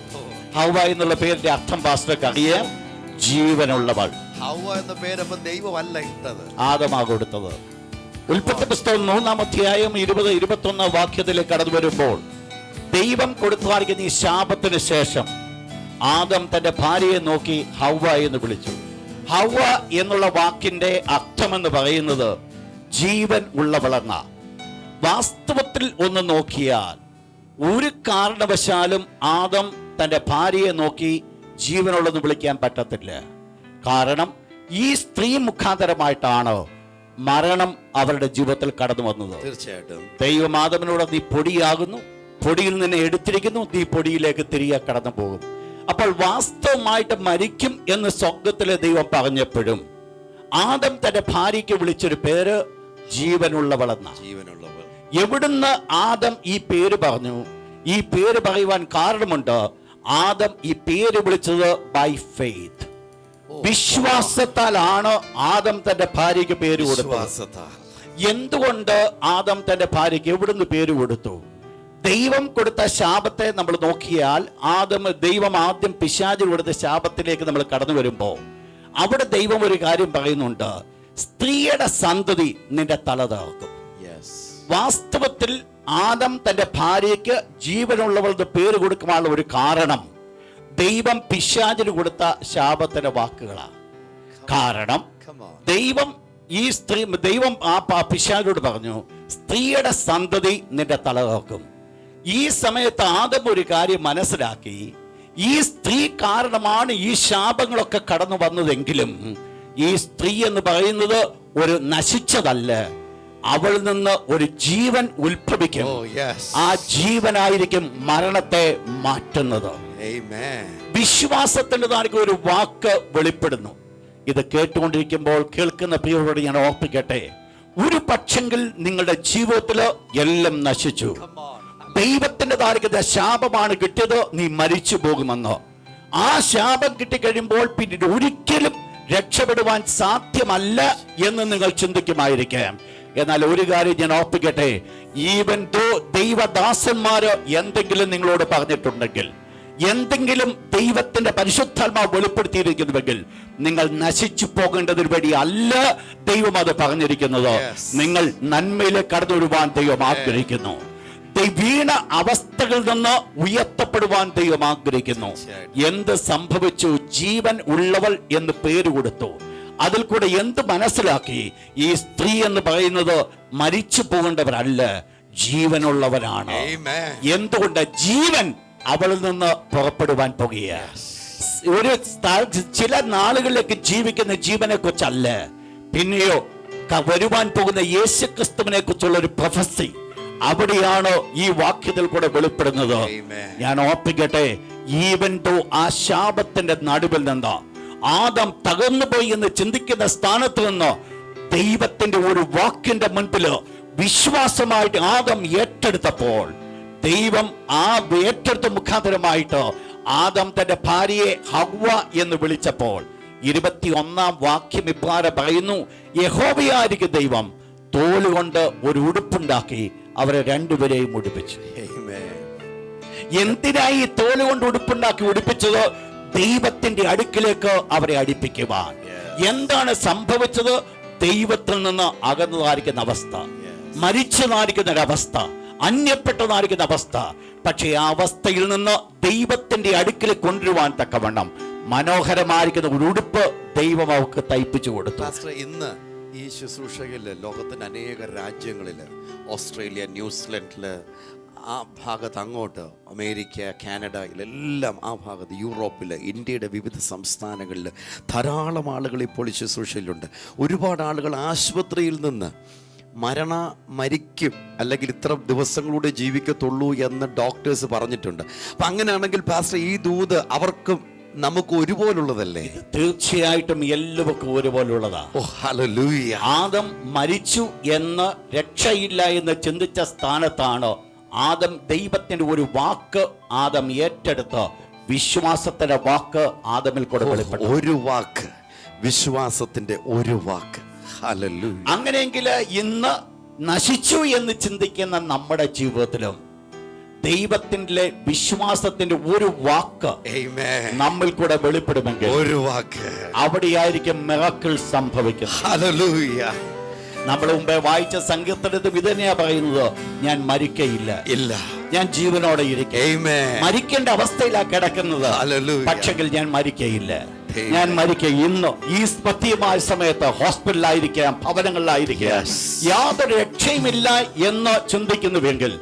ഹവ്വ എന്നുള്ള പേരിന്റെ അർത്ഥം പാസ്റ്റർക്ക് അറിയാം, ജീവനുള്ളവൾ. ഹവ്വ എന്ന പേരപ്പം ദൈവമല്ല ഇട്ടത്, ആദമാ കൊടുത്തത്. ഉൽപ്പത്തി പുസ്തകം 3-ാം അധ്യായം 20-21 വാക്യത്തിലേക്ക് കടന്നു വരുമ്പോൾ ദൈവം കൊടുത്തായിരിക്കുന്ന ഈ ശാപത്തിന് ശേഷം ആദം തന്റെ ഭാര്യയെ നോക്കി ഹവ്വ എന്ന് വിളിച്ചു. ഹവ്വ എന്നുള്ള വാക്കിന്റെ അർത്ഥമെന്ന് പറയുന്നത് ജീവൻ ഉള്ളവളെന്ന. വാസ്തവത്തിൽ ഒന്ന് നോക്കിയാൽ ഒരു കാരണവശാലും ആദം തന്റെ ഭാര്യയെ നോക്കി ജീവനുള്ളെന്ന് വിളിക്കാൻ പറ്റത്തില്ല. കാരണം ഈ സ്ത്രീ മുഖാന്തരമായിട്ടാണ് മരണം അവരുടെ ജീവിതത്തിൽ കടന്നു വന്നത്. തീർച്ചയായിട്ടും ദൈവം ആദമിനോട് നീ പൊടിയാകുന്നു, പൊടിയിൽ നിന്ന് എടുത്തിരിക്കുന്നു, നീ പൊടിയിലേക്ക് തിരികെ കടന്നു പോകും. അപ്പോൾ വാസ്തവമായിട്ട് മരിക്കും എന്ന് സ്വർഗത്തിലെ ദൈവം പറഞ്ഞപ്പോഴും ആദം തന്റെ ഭാര്യയ്ക്ക് വിളിച്ചൊരു പേര് ജീവനുള്ളവളെന്ന. ജീവനുള്ളവൾ. എവിടുന്ന് ആദം ഈ പേര് പറഞ്ഞു? ഈ പേര് പറയുവാൻ കാരണമുണ്ട്. ആദം ഈ പേര് വിളിച്ചത് ബൈ ഫെയ്ത്ത്, വിശ്വാസത്താലാണ് ആദം തന്റെ ഭാര്യയ്ക്ക് പേര് കൊടുത്തത്. എന്തുകൊണ്ട് ആദം തന്റെ ഭാര്യയ്ക്ക് എവിടുന്ന് പേര് കൊടുത്തു? ദൈവം കൊടുത്ത ശാപത്തെ നമ്മൾ നോക്കിയാൽ ദൈവം ആദ്യം പിശാചിന് കൊടുത്ത ശാപത്തിലേക്ക് നമ്മൾ കടന്നു വരുമ്പോൾ അവിടെ ദൈവം ഒരു കാര്യം പറയുന്നുണ്ട്, സ്ത്രീയുടെ സന്തതി നിന്റെ തല തകർക്കും. വാസ്തവത്തിൽ ആദം തന്റെ ഭാര്യയ്ക്ക് ജീവനുള്ളവളുടെ പേര് കൊടുക്കുവാനുള്ള ഒരു കാരണം ദൈവം പിശാചിന് കൊടുത്ത ശാപത്തിന്റെ വാക്കുകളാണ്. കാരണം Come on. ദൈവം ആ പിശാചോട് പറഞ്ഞു, സ്ത്രീയുടെ സന്തതി നിന്റെ തല നോക്കും. ഈ സമയത്ത് ആദം ഒരു കാര്യം മനസ്സിലാക്കി, ഈ സ്ത്രീ കാരണമാണ് ഈ ശാപങ്ങളൊക്കെ കടന്നു വന്നതെങ്കിലും ഈ സ്ത്രീ എന്ന് പറയുന്നത് ഒരു നശിച്ചതല്ല, അവളിൽ നിന്ന് ഒരു ജീവൻ ഉത്ഭവിക്കും. Oh, yes. ആ ജീവനായിരിക്കും മരണത്തെ മാറ്റുന്നത്. Amen. വിശ്വാസത്തിൻ്റെതായിരിക്കും ഒരു വാക്ക് വെളിപ്പെടുന്നു. ഇത് കേട്ടുകൊണ്ടിരിക്കുമ്പോൾ കേൾക്കുന്ന പ്രിയരോട് ഞാൻ ഓർപ്പിക്കട്ടെ, ഒരു പക്ഷെങ്കിൽ നിങ്ങളുടെ ജീവിതത്തിൽ എല്ലാം നശിച്ചു, Come on. ദൈവത്തിൻ്റെതായിരിക്കുന്ന ശാപമാണ് കിട്ടിയത്, നീ മരിച്ചു പോകുമെന്ന്. ആ ശാപം കിട്ടിക്കഴിയുമ്പോൾ പിന്നീട് ഒരിക്കലും രക്ഷപ്പെടുവാൻ സാധ്യമല്ല എന്ന് നിങ്ങൾ ചിന്തിക്കുമായിരിക്കാം. എന്നാൽ ഒരു കാര്യം ഞാൻ ഓർപ്പിക്കട്ടെ, ഈവൻ ദൈവദാസന്മാര് എന്തെങ്കിലും നിങ്ങളോട് പറഞ്ഞിട്ടുണ്ടെങ്കിൽ, എന്തെങ്കിലും ദൈവത്തിന്റെ പരിശുദ്ധാത്മാവ് വെളിപ്പെടുത്തിയിരിക്കുന്നുവെങ്കിൽ, നിങ്ങൾ നശിച്ചു പോകേണ്ടതിന് വേണ്ടി അല്ല ദൈവം അത് പറഞ്ഞിരിക്കുന്നത്. നിങ്ങൾ നന്മയിലേക്ക് കടന്നു വരുവാൻ ദൈവം ആഗ്രഹിക്കുന്നു. വീണ അവസ്ഥകളിൽ നിന്ന് ഉയർത്തപ്പെടുവാൻ ദൈവം ആഗ്രഹിക്കുന്നു. എന്ത് സംഭവിച്ചു? ജീവൻ ഉള്ളവൾ എന്ന് പേര് കൊടുത്തു. അതിൽ കൂടെ എന്ത് മനസ്സിലാക്കി? ഈ സ്ത്രീ എന്ന് പറയുന്നത് മരിച്ചു പോകേണ്ടവരല്ല, ജീവനുള്ളവരാണ്. എന്തുകൊണ്ട്? ജീവൻ അവളിൽ നിന്ന് പുറപ്പെടുവാൻ പോകുകയാണ്. ഒരു ചില നാളുകളിലേക്ക് ജീവിക്കുന്ന ജീവനെ കുറിച്ചല്ല, പിന്നെയോ വരുവാൻ പോകുന്ന യേശുക്രിസ്തുവിനെ കുറിച്ചുള്ള ഒരു പ്രൊഫസി അവിടെയാണ് ഈ വാക്യത്തിൽ കൂടെ വെളിപ്പെടുന്നത്. ഞാൻ ഓർപ്പിക്കട്ടെ, ഈവൻ ആ ശാപത്തിന്റെ നടുവിൽ നിന്ന്, ആദം തകർന്നുപോയി എന്ന് ചിന്തിക്കുന്ന സ്ഥാനത്ത് നിന്ന്, ദൈവത്തിന്റെ ഒരു വാക്കിന്റെ മുൻപില് വിശ്വാസമായിട്ട് ആദം ഏറ്റെടുത്തപ്പോൾ, ദൈവം ആ ഏറ്റെടുത്ത മുഖാന്തരമായിട്ട് ആദം തന്റെ ഭാര്യയെ ഹവ്വ എന്ന് വിളിച്ചപ്പോൾ 21-ാം വാക്യം ഇപ്രകാരം പറയുന്നു, യഹോവയായിരിക്കും ദൈവം തോലുകൊണ്ട് ഒരു ഉടുപ്പുണ്ടാക്കി അവരെ രണ്ടുപേരെയും ഉടുപ്പിച്ചു. എന്തിനായി തോലുകൊണ്ട് ഉടുപ്പുണ്ടാക്കി ഉടുപ്പിച്ചത്? ദൈവത്തിന്റെ അടുക്കിലേക്ക് അവരെ അടുപ്പിക്കുവാൻ. എന്താണ് സംഭവിച്ചത്? ദൈവത്തിൽ നിന്ന് അകന്നതായിരിക്കുന്ന അവസ്ഥ, മരിച്ചതായിരിക്കുന്ന ഒരവസ്ഥ, അന്യപ്പെട്ടതായിരിക്കുന്ന അവസ്ഥ. പക്ഷേ ആ അവസ്ഥയിൽ നിന്ന് ദൈവത്തിന്റെ അടുക്കിൽ കൊണ്ടുവരുവാൻ തക്കവണ്ണം മനോഹരമായിരിക്കുന്ന ഒരു ഉടുപ്പ് ദൈവം അവർക്ക് തയ്പ്പിച്ചു കൊടുത്തു. ഇന്ന് ഈ ശുശ്രൂഷകളിൽ ലോകത്തിന്റെ അനേക രാജ്യങ്ങളിൽ, ഓസ്ട്രേലിയ, ന്യൂസിലൻഡില്, ആ ഭാഗത്ത് അങ്ങോട്ട് അമേരിക്ക, കാനഡയിലെല്ലാം, ആ ഭാഗത്ത് യൂറോപ്പില്, ഇന്ത്യയുടെ വിവിധ സംസ്ഥാനങ്ങളിൽ ധാരാളം ആളുകൾ ഇപ്പോൾ ഈ ശുശ്രൂഷയിലുണ്ട്. ഒരുപാട് ആളുകൾ ആശുപത്രിയിൽ നിന്ന് മരിക്കും, അല്ലെങ്കിൽ ഇത്ര ദിവസങ്ങളൂടെ ജീവിക്കത്തുള്ളൂ എന്ന് ഡോക്ടേഴ്സ് പറഞ്ഞിട്ടുണ്ട്. അപ്പം അങ്ങനെയാണെങ്കിൽ പാസ്റ്റർ, ഈ ദൂത് അവർക്കും നമുക്ക് ഒരുപോലുള്ളതല്ലേ? തീർച്ചയായിട്ടും എല്ലാവർക്കും ഒരുപോലുള്ളതാ. ആദം മരിച്ചു എന്ന്, രക്ഷയില്ല എന്ന് ചിന്തിച്ച സ്ഥാനത്താണ് ആദം ദൈവത്തിന്റെ ഒരു വാക്ക് ആദം ഏറ്റെടുത്ത്, വിശ്വാസത്തിന്റെ വാക്ക് ആദമിൽ കൂടെ വെളിപ്പെട്ടു. ഒരു വാക്ക്, വിശ്വാസത്തിന്റെ ഒരു വാക്ക്. അങ്ങനെയെങ്കിൽ ഇന്ന് നശിച്ചു എന്ന് ചിന്തിക്കുന്ന നമ്മുടെ ജീവിതത്തിലും ദൈവത്തിന്റെ വിശ്വാസത്തിന്റെ ഒരു വാക്ക് നമ്മിൽ കൂടെ വെളിപ്പെടുമെങ്കിൽ, ഒരു വാക്ക്, അവിടെയായിരിക്കും മിറക്കിൾ സംഭവിക്കുന്നത്. നമ്മൾ മുമ്പേ വായിച്ച സങ്കീർത്തനത്തിൽ ഇത് തന്നെയാ പറയുന്നത്, ഞാൻ മരിക്കയില്ല, ഞാൻ ജീവനോടെ ഇരിക്കും. മരിക്കേണ്ട അവസ്ഥയിലാണ് കിടക്കുന്നത്, പക്ഷെങ്കിൽ ഞാൻ മരിക്കയില്ല, ഞാൻ മരിക്കുക. ഇന്ന് ഈ പഥ്യമായ സമയത്ത് ഹോസ്പിറ്റലിലായിരിക്കാം, ഭവനങ്ങളിലായിരിക്കാം, യാതൊരു രക്ഷയുമില്ല എന്ന് ചിന്തിക്കുന്നുവെങ്കിൽ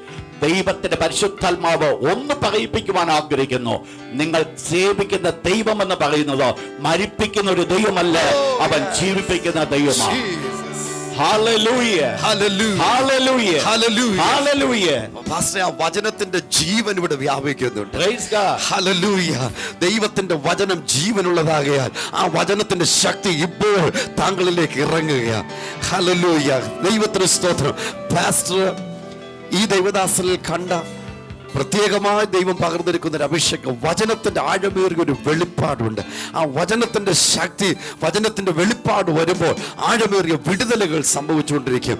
ദൈവത്തിന്റെ പരിശുദ്ധാത്മാവ് ഒന്ന് പറയിപ്പിക്കുവാൻ ആഗ്രഹിക്കുന്നു. നിങ്ങൾ സേവിക്കുന്ന ദൈവം എന്ന് പറയുന്നത് മരിപ്പിക്കുന്ന ഒരു ദൈവമല്ല, അവൻ ജീവിപ്പിക്കുന്ന ദൈവമാണ്. വചനത്തിന്റെ ജീവൻ ഇവിടെ വ്യാപിക്കുന്നുണ്ട്. ദൈവത്തിന്റെ വചനം ജീവനുള്ളതാകയാൽ ആ വചനത്തിന്റെ ശക്തി ഇപ്പോൾ താങ്കളിലേക്ക് ഇറങ്ങുകയാണ്. ഹല്ലേലൂയ, ദൈവത്തിന് സ്തോത്രം. പാസ്റ്റർ ഈ ദൈവദാസനിൽ കണ്ട പ്രത്യേകമായി ദൈവം പകർന്നിരിക്കുന്ന ഒരു അഭിഷേകം, വചനത്തിന്റെ ആഴമേറിയ ഒരു വെളിപ്പാടുണ്ട്. ആ വചനത്തിന്റെ ശക്തി, വചനത്തിന്റെ വെളിപ്പാട് വരുമ്പോൾ ആഴമേറിയ വിടുതലുകൾ സംഭവിച്ചുകൊണ്ടിരിക്കും.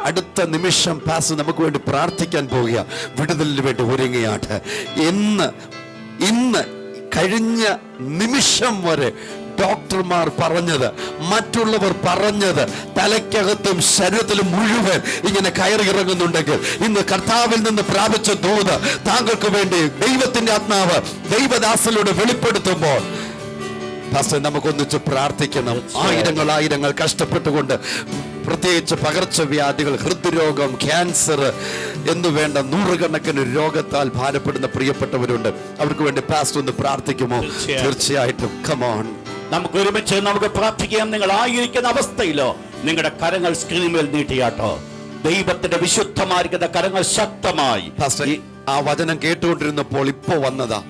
അടുത്ത നിമിഷം പാസ്റ്റർ നമുക്ക് വേണ്ടി പ്രാർത്ഥിക്കാൻ പോവുക, വിടുതലിന് വേണ്ടി ഒരുങ്ങുകയാണ്. ഇന്ന് കഴിഞ്ഞ നിമിഷം വരെ ഡോക്ടർമാർ പറഞ്ഞത്, മറ്റുള്ളവർ പറഞ്ഞത് തലയ്ക്കകത്തും ശരീരത്തിലും മുഴുവൻ ഇങ്ങനെ കയറി ഇറങ്ങുന്നുണ്ടെങ്കിൽ, ഇന്ന് കർത്താവിൽ നിന്ന് പ്രാപിച്ച ദൂത് താങ്കൾക്ക് വേണ്ടി ദൈവത്തിന്റെ ആത്മാവ് ദൈവദാസനിലൂടെ വെളിപ്പെടുത്തുമ്പോൾ നമുക്കൊന്നിച്ച് പ്രാർത്ഥിക്കണം. ആയിരങ്ങൾ കഷ്ടപ്പെട്ടുകൊണ്ട്, പ്രത്യേകിച്ച് പകർച്ചവ്യാധികൾ, ഹൃദ്രോഗം, ക്യാൻസർ എന്നു വേണ്ട നൂറുകണക്കിന് രോഗത്താൽ ഭാരപ്പെടുന്ന പ്രിയപ്പെട്ടവരുണ്ട്. അവർക്ക് വേണ്ടി പാസ്റ്റർ ഒന്ന് പ്രാർത്ഥിക്കുമോ? തീർച്ചയായിട്ടും. കമോൺ, നമുക്ക് ഒരുമിച്ച് നമുക്ക് പ്രാർത്ഥിക്കാം. നിങ്ങൾ ആയിരിക്കുന്ന അവസ്ഥയിലോ നിങ്ങളുടെ കരങ്ങൾ സ്ക്രീനിൽ നീട്ടിയാട്ടോ. ദൈവത്തിന്റെ വിശുദ്ധമായിരിക്കുന്ന കരങ്ങൾ ശക്തമായി. ആ വചനം കേട്ടുകൊണ്ടിരുന്നപ്പോൾ ഇപ്പോ വന്നതാ,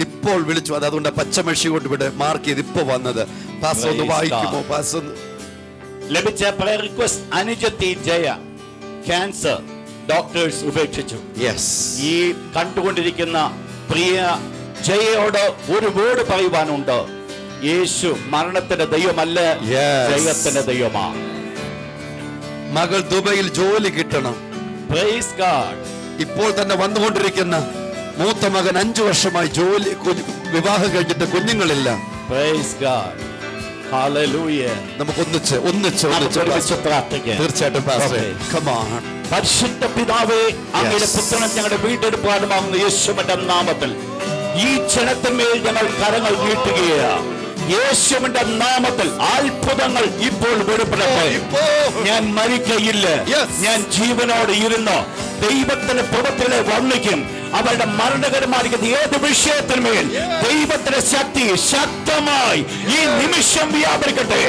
ഇപ്പോൾ വിളിച്ചു. അതുകൊണ്ട് പച്ചമഷി കൊണ്ട് ഇവിടെ മാർക്ക് ചെയ്ത് ഇപ്പൊ വന്നത്. പാസ്റ്റർ ഒന്ന് വായിക്കുമോ? പാസ്റ്റർ ലഭിച്ച പ്രയർ റിക്വസ്റ്റ്: അനുജത്തി ജയ, ക്യാൻസർ, ഡോക്ടേഴ്സ് ഉപേക്ഷിച്ചു. ഈ കണ്ടുകൊണ്ടിരിക്കുന്ന പ്രിയ ജയയോട് ഒരു വേർഡ് പറയുവാനുണ്ട്. യേശു മരണത്തിന്റെ ദൈവമല്ല, ജയത്തിന്റെ ദൈവമാണ്. മകൾ ദുബൈയിൽ ജോലി കിട്ടണം. Praise God. ഇപ്പോൾ തന്നെ വന്നുകൊണ്ടിരിക്കുന്ന മൂത്ത മകൻ 5 വർഷമായി ജോലി, വിവാഹം കഴിഞ്ഞിട്ട് കുഞ്ഞുങ്ങളില്ല. Praise God. ഹല്ലേലൂയ. നമുക്ക് ഒന്നിച്ച് പ്രാർത്ഥിക്കാം. തീർച്ചയായിട്ടും പാസ്റ്റർ. Come on. പരിശുദ്ധ പിതാവേ, അങ്ങയുടെ പുത്രൻ ഞങ്ങളുടെ വീണ്ടെടുപ്പാടുമാകുന്ന യേശുവിന്റെ നാമത്തിൽ ഈ ജനത്തിന്മേൽ ഞങ്ങൾ കരങ്ങൾ നീട്ടുകയാണ്. യേശുവിന്റെ നാമത്തിൽ അത്ഭുതങ്ങൾ ഇപ്പോൾ വെളിപ്പെടട്ടെ. ഞാൻ മരിക്കയില്ല, ഞാൻ ജീവനോട് ഇരുന്ന് ദൈവത്തിന്റെ പ്രവൃത്തികളെ വർണ്ണിക്കും. അവരുടെ മരണകരമായിരിക്കുന്ന ഏത് വിഷയത്തിന്മേൽ ദൈവത്തിന്റെ ശക്തി ശക്തമായി ഈ നിമിഷം വ്യാപരിക്കട്ടെ.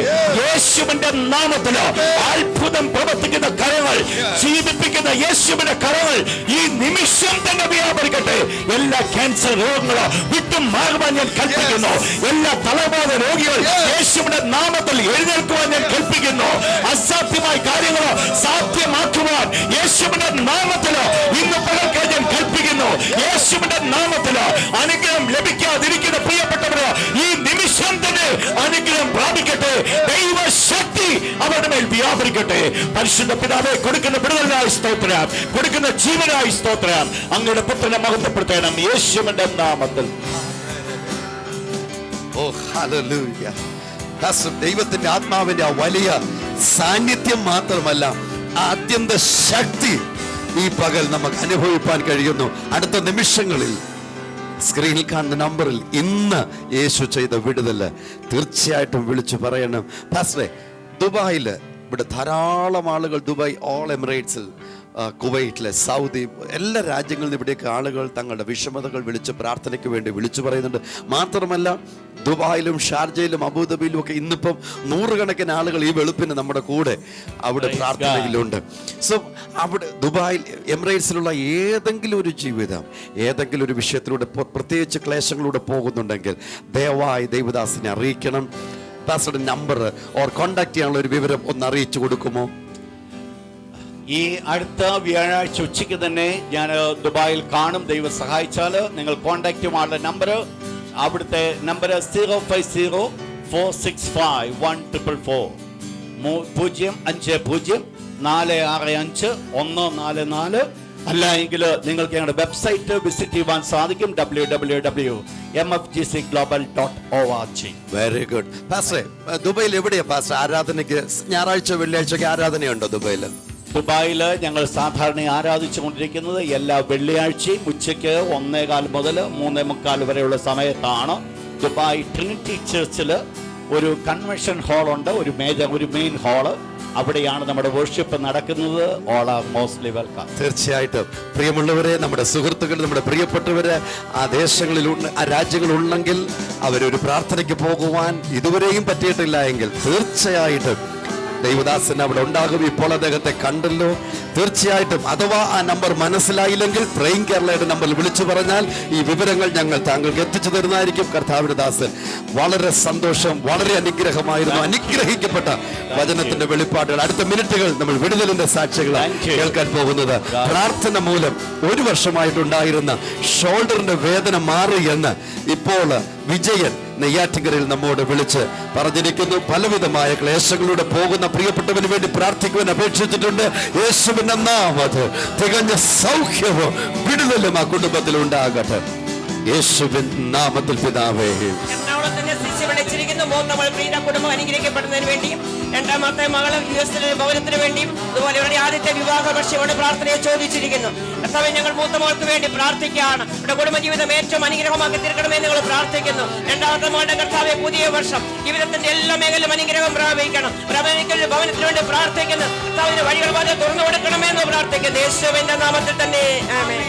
യേശുവിന്റെ നാമത്തില് അത്ഭുതം പ്രവർത്തിക്കുന്ന കരങ്ങൾ, ജീവിപ്പിക്കുന്ന യേശുവിന്റെ കരങ്ങൾ ഈ നിമിഷം തന്നെ വ്യാപരിക്കട്ടെ. എല്ലാ ക്യാൻസർ രോഗങ്ങളും വിട്ടും മാറുവാൻ ഞാൻ കൽപ്പിക്കുന്നു. എല്ലാ തലവാദ രോഗികൾ യേശുവിന്റെ നാമത്തിൽ എഴുന്നേൽക്കുവാൻ ഞാൻ കൽപ്പിക്കുന്നു. അസാധ്യമായ കാര്യങ്ങൾ സാധ്യമാക്കുവാൻ യേശുവിന്റെ നാമത്തില് ഇന്ന് പകർക്കാൻ ഞാൻ കൽപ്പിക്കുന്നു. യേശുവിന്റെ നാമത്തില് അനുഗ്രഹം ലഭിക്കാതിരിക്കുന്ന പ്രിയപ്പെട്ടവര് ഈ നിമിഷം തന്നെ അനുഗ്രഹം പ്രാപിക്കട്ടെ. ദൈവശക്തി അവരുടെ മേൽ വ്യാപരിക്കട്ടെ. പരിശുദ്ധ പിതാവേ, കൊടുക്കുന്ന വിടുതലിനായി സ്തോത്രം, കൊടുക്കുന്ന ജീവനായി സ്തോത്രം. അങ്ങയുടെ പുത്രനെ മഹത്വപ്പെടുത്തണം യേശുവിന്റെ നാമത്തിൽ. ഓ ഹല്ലേലൂയ. ദൈവത്തിന്റെ ആത്മാവിന്റെ ആ വലിയ സാന്നിധ്യം മാത്രമല്ല, ആദ്യന്ത ശക്തി ഈ പകൽ നമുക്ക് അനുഭവിപ്പാൻ കഴിയുന്നു. അടുത്ത നിമിഷങ്ങളിൽ സ്ക്രീനിൽ കാണുന്ന നമ്പറിൽ ഇന്ന് യേശു ചെയ്ത വിടുതല് തീർച്ചയായിട്ടും വിളിച്ചു പറയണം. പാസ്റ്ററെ, ദുബായില് ഇവിടെ ധാരാളം ആളുകൾ, ദുബായ്, ഓൾ എമിറേറ്റ്സിൽ, കുവൈറ്റിലെ, സൗദി, എല്ലാ രാജ്യങ്ങളിൽ നിന്ന് ഇവിടേക്ക് ആളുകൾ തങ്ങളുടെ വിഷമതകൾ വിളിച്ച് പ്രാർത്ഥനയ്ക്ക് വേണ്ടി വിളിച്ചു പറയുന്നുണ്ട്. മാത്രമല്ല ദുബായിലും ഷാർജയിലും അബുദാബിയിലും ഒക്കെ ഇന്നിപ്പം നൂറുകണക്കിന് ആളുകൾ ഈ വെളുപ്പിന് നമ്മുടെ കൂടെ അവിടെ പ്രാർത്ഥനയിലുണ്ട്. സോ അവിടെ ദുബായിൽ, എമിറേറ്റ്സിലുള്ള ഏതെങ്കിലും ഒരു ജീവിതം ഏതെങ്കിലും ഒരു വിഷയത്തിലൂടെ, പ്രത്യേകിച്ച് ക്ലേശങ്ങളിലൂടെ പോകുന്നുണ്ടെങ്കിൽ ദയവായി ദൈവദാസനെ അറിയിക്കണം. പാസ്റ്ററുടെ നമ്പർ ഓർ കോണ്ടാക്ട് ചെയ്യാനുള്ള ഒരു വിവരം ഒന്ന് അറിയിച്ചു കൊടുക്കുമോ? ഈ അടുത്ത വ്യാഴാഴ്ച ഉച്ചയ്ക്ക് തന്നെ ഞാൻ ദുബായിൽ കാണും. ദൈവം സഹായിച്ചാൽ നിങ്ങൾ കോണ്ടാക്ട് ചെയ്യുവാനുള്ള നമ്പർ, അവിടുത്തെ നമ്പർ 050465144 050465144. അല്ല എങ്കിൽ നിങ്ങൾക്ക് ഞങ്ങളുടെ വെബ്സൈറ്റ് വിസിറ്റ് ചെയ്യാൻ സാധിക്കും, www.mfgcglobal.org. Very good. പാസ്റ്ററെ, ദുബൈയിൽ എവിടെയാ പാസ്റ്റർ ആരാധനയ്ക്ക്? ഞായറാഴ്ച വെള്ളിയാഴ്ചയൊക്കെ ആരാധനയുണ്ടോ ദുബൈയിൽ? ദുബായിൽ ഞങ്ങൾ സാധാരണ ആരാധിച്ചു കൊണ്ടിരിക്കുന്നത് എല്ലാ വെള്ളിയാഴ്ചയും ഉച്ചയ്ക്ക് 1:15 മുതൽ 3:45 വരെയുള്ള സമയത്താണ്. ദുബായ് ട്രിനിറ്റി ചർച്ചിൽ ഒരു കൺവെൻഷൻ ഹാളുണ്ട്, ഒരു മെയിൻ ഹാള്. അവിടെയാണ് നമ്മുടെ വർഷിപ്പ് നടക്കുന്നത്. All are mostly welcome. തീർച്ചയായിട്ടും പ്രിയമുള്ളവരെ, നമ്മുടെ സുഹൃത്തുക്കൾ, നമ്മുടെ പ്രിയപ്പെട്ടവര് ആ ദേശങ്ങളിൽ, ആ രാജ്യങ്ങളുണ്ടെങ്കിൽ അവരൊരു പ്രാർത്ഥനയ്ക്ക് പോകുവാൻ ഇതുവരെയും പറ്റിയിട്ടില്ല എങ്കിൽ തീർച്ചയായിട്ടും ദൈവദാസൻ അവിടെ ഉണ്ടാകും. ഇപ്പോൾ അദ്ദേഹത്തെ കണ്ടല്ലോ. തീർച്ചയായിട്ടും, അഥവാ ആ നമ്പർ മനസ്സിലായില്ലെങ്കിൽ പ്രേയിങ് കേരളയുടെ നമ്പറിൽ വിളിച്ചു പറഞ്ഞാൽ ഈ വിവരങ്ങൾ ഞങ്ങൾ താങ്കൾക്ക് എത്തിച്ചു തരുന്നതായിരിക്കും. കർത്താവിന്റെ ദാസൻ, വളരെ സന്തോഷം, വളരെ അനുഗ്രഹമായിരുന്നു. അനുഗ്രഹിക്കപ്പെട്ട വചനത്തിന്റെ വെളിപ്പാടുകൾ. അടുത്ത മിനിറ്റുകൾ നമ്മൾ വിടുതലിന്റെ സാക്ഷികളാണ് കേൾക്കാൻ പോകുന്നത്. പ്രാർത്ഥന മൂലം 1 വർഷമായിട്ടുണ്ടായിരുന്ന ഷോൾഡറിന്റെ വേദന മാറി എന്ന് ഇപ്പോൾ വിജയൻ നെയ്യാറ്റിൻകരയിൽ നമ്മോട് വിളിച്ച് പറഞ്ഞിരിക്കുന്നു. പലവിധമായ ക്ലേശങ്ങളിലൂടെ പോകുന്ന പ്രിയപ്പെട്ടവന് വേണ്ടി പ്രാർത്ഥിക്കുവാൻ അപേക്ഷിച്ചിട്ടുണ്ട്. യേശുവിന്റെ നാമത്തിൽ തികഞ്ഞ സൗഖ്യവും വിടുതലും ആ കുടുംബത്തിൽ ഉണ്ടാകട്ടെ. യേശുവിൻ നാമത്തിൽ പിതാവേ. പ്രാർത്ഥിക്കുന്നു. മൂത്ത മകൾ പ്രീത കുടുംബം അനുഗ്രഹിക്കപ്പെടുന്നതിന് വേണ്ടിയും രണ്ടാമത്തെ മകള് യുഎസിലെ ഭവനത്തിന് വേണ്ടിയും അതുപോലെ ഇവിടെ ആദ്യത്തെ വിവാഹ വർഷങ്ങളുടെ പ്രാർത്ഥനയെ ചോദിച്ചിരിക്കുന്നു. കർത്താവേ, ഞങ്ങൾ മൂത്ത മകൾക്ക് വേണ്ടി പ്രാർത്ഥിക്കുകയാണ്. ഇവിടെ കുടുംബജീവിതം ഏറ്റവും അനുഗ്രഹമാക്കി തീർക്കണമെന്ന് ഞങ്ങൾ പ്രാർത്ഥിക്കുന്നു. രണ്ടാമത്തെ മകളുടെ കർത്താവെ പുതിയ വർഷം ജീവിതത്തിന്റെ എല്ലാ മേഖലയിലും അനുഗ്രഹം പ്രാപിക്കണം. പ്രാപിക്കുന്ന ഭവനത്തിന് വേണ്ടി പ്രാർത്ഥിക്കുന്നു. കർത്താവിന്റെ വഴികൾ പോലെ തുറന്നു കൊടുക്കണമെന്ന് പ്രാർത്ഥിക്കുന്നു. യേശുവിന്റെ നാമത്തിൽ തന്നെ ആമേൻ.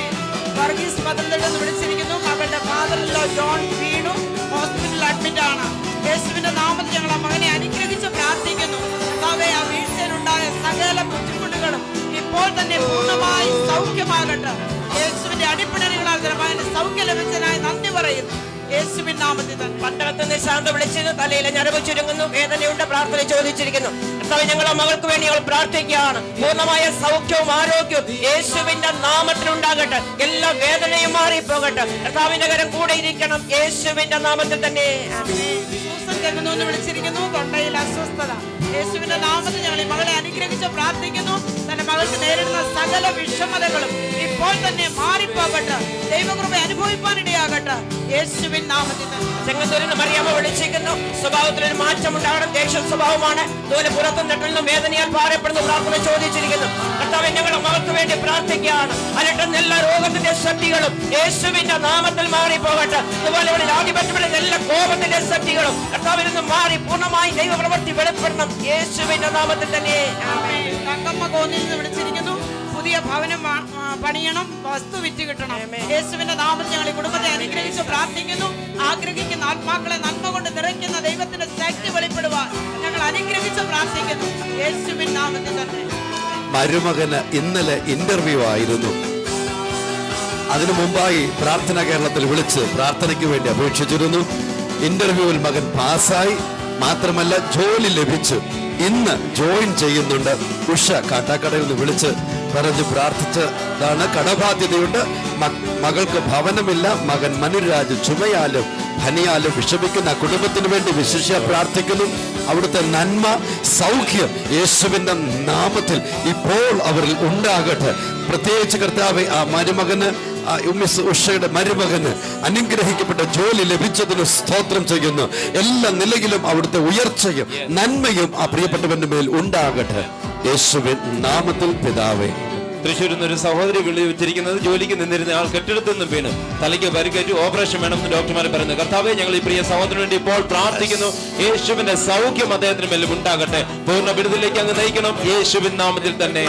വർഗീസ് പത്തനംതിട്ട വിളിച്ചിരിക്കുന്നു. മകളുടെ ഫാദറിലോ ജോൺ വീണു ഹോസ്പിറ്റലിൽ അഡ്മിറ്റ് ആണ്. യേശുവിന്റെ നാമത്തിൽ ഞങ്ങൾ ആ മകനെ അനുഗ്രഹിച്ച് പ്രാർത്ഥിക്കുന്നു. കർത്താവേ, ആ വീഴ്ചയിലുണ്ടായ സകല ബുദ്ധിമുട്ടുകളും ഇപ്പോൾ തന്നെ പൂർണ്ണമായി സൗഖ്യമാകട്ടെ. യേശുവിന്റെ അടിപ്പിണരുകളാൽ മകന് സൗഖ്യം ലഭിച്ചതിനായി നന്ദി പറയുന്നു. യേശുവിൻ നാമത്തിൽ തന്നെ. പട്ടണത്തിൽ നിശാന്ത വിളിച്ചത് തലയിലെ ഞരമ്പ് ചുരുങ്ങുന്നു, വേദനയുണ്ട്, പ്രാർത്ഥന ചോദിച്ചിരിക്കുന്നു. കർത്താവേ, ഞങ്ങളെ മകൾക്ക് വേണ്ടി ഞങ്ങൾ പ്രാർത്ഥിക്കുകയാണ്. പൂർണ്ണമായ സൗഖ്യവും ആരോഗ്യവും യേശുവിന്റെ നാമത്തിൽ ഉണ്ടാകട്ടെ. എല്ലാ വേദനയും മാറിപ്പോകട്ടെ. കർത്താവിന്റെ കരം കൂടെ ഇരിക്കണം. യേശുവിന്റെ നാമത്തിൽ തന്നെ. വിളിച്ചിരിക്കുന്നു. തൊണ്ടയിൽ അസ്വസ്ഥത. യേശുവിന്റെ നാമത്തിൽ ഞങ്ങൾ ഈ മകളെ അനുഗ്രഹിച്ച് പ്രാർത്ഥിക്കുന്നു. തന്റെ മകൾക്ക് നേരിടുന്ന സകല വിഷമതകളും ഇപ്പോൾ തന്നെ മാറിപ്പോകട്ടെ. ദൈവകൃപ അനുഭവിക്കാനിടയാകട്ടെ. യേശുവിൻ നാമത്തിൽ തന്നെ. ചെങ്ങന്നൂരിന് മറിയാമ്മ വിളിച്ചിരിക്കുന്നു. സ്വഭാവത്തിലൊരു മാറ്റം ഉണ്ടാകണം. ദേഷ്യ സ്വഭാവമാണ്. അതുപോലെ പുറത്തും തട്ടിലും വേദനയാൽ ഭാരപ്പെടുന്ന പ്രാർത്ഥന ചോദിച്ചിരിക്കുന്നു. കർത്താവേ, ഞങ്ങളുടെ മകൾക്ക് വേണ്ടി പ്രാർത്ഥിക്കുകയാണ്. അലട്ടുന്ന എല്ലാ രോഗത്തിന്റെ ശക്തികളും യേശുവിന്റെ നാമത്തിൽ മാറിപ്പോകട്ടെ. അതുപോലെ ഇവിടെ ആധിപത്യപ്പെടുന്ന എല്ലാ കോപത്തിന്റെ ശക്തികളും കർത്താവിൽ നിന്ന് മാറി പൂർണ്ണമായി ദൈവപ്രവൃത്തി വെളിപ്പെടണം. യേശുവിന്റെ നാമത്തിൽ തന്നെ. തങ്കമ്മ കോന്നിൽ നിന്ന് വിളിച്ചിരിക്കുന്നു. പുതിയ ഭവനം പണിയണം, വസ്തു വിറ്റ് കിട്ടണം. യേശുവിന്റെ നാമത്തിൽ ഞങ്ങൾ ഈ കുടുംബത്തെ അനുഗ്രഹിച്ച് പ്രാർത്ഥിക്കുന്നു. ആഗ്രഹിക്കുന്ന ആത്മാക്കളെ നന്മ കൊണ്ട് നിറയ്ക്കുന്ന ദൈവത്തിന്റെ ശക്തി വെളിപ്പെടുവാൻ ഞങ്ങൾ അനുഗ്രഹിച്ച് പ്രാർത്ഥിക്കുന്നു. യേശുവിൻ നാമത്തിൽ തന്നെ. മരുമകന് ഇന്നലെ ഇന്റർവ്യൂ ആയിരുന്നു. അതിനു മുമ്പായി പ്രാർത്ഥന കേരളത്തിൽ വിളിച്ച് പ്രാർത്ഥനയ്ക്ക് വേണ്ടി അപേക്ഷിച്ചിരുന്നു. ഇന്റർവ്യൂവിൽ മകൻ പാസ്സായി. മാത്രമല്ല, ജോലി ലഭിച്ചു. ഇന്ന് ജോയിൻ ചെയ്യുന്നുണ്ട്. ഉഷ കാട്ടാക്കടയിൽ നിന്ന് വിളിച്ച് പറഞ്ഞ് പ്രാർത്ഥിച്ചതാണ്. കടബാധ്യതയുണ്ട്, മകൾക്ക് ഭവനമില്ല. മകൻ മനുരാജ് ചുമയാലും ധനിയാലും വിഷമിക്കുന്ന കുടുംബത്തിന് വേണ്ടി വിശിഷ്യ പ്രാർത്ഥിക്കുന്നു. അവിടുത്തെ നന്മ, സൗഖ്യം യേശുവിന്റെ നാമത്തിൽ ഇപ്പോൾ അവരിൽ ഉണ്ടാകട്ടെ. പ്രത്യേകിച്ച് കർത്താവേ, ആ മരുമകന്, മിസ് ഉഷയുടെ മരുമകന് അനുഗ്രഹിക്കപ്പെട്ട ജോലി ലഭിച്ചതിന് സ്തോത്രം ചെയ്യുന്നു. എല്ലാ നിലയിലും അവിടുത്തെ ഉയർച്ചയും നന്മയും ആ പ്രിയപ്പെട്ടവന്റെ മേൽ ഉണ്ടാകട്ടെ. യേശുവിൻ നാമത്തിൽ പിതാവേ. തൃശ്ശൂരിൽ നിന്ന് ഒരു സഹോദരി വിളിച്ചിരിക്കുന്നത്. ജോലിക്ക് നിന്നിരുന്ന ആൾ കെട്ടിടത്തു നിന്നും വീണ് തലയ്ക്ക് പരിക്കേറ്റു, ഓപ്പറേഷൻ വേണമെന്ന് ഡോക്ടർമാർ പറയുന്നു. കർത്താവേ, ഞങ്ങൾ ഈ പ്രിയ സഹോദരന് വേണ്ടി ഇപ്പോൾ പ്രാർത്ഥിക്കുന്നു. യേശുവിന്റെ സൗഖ്യം അദ്ദേഹത്തിന് മേലും ഉണ്ടാകട്ടെ. പൂർണ്ണ വിടുതലിലേക്ക് അങ്ങ് നയിക്കണം. യേശുവിൻ നാമത്തിൽ തന്നെ.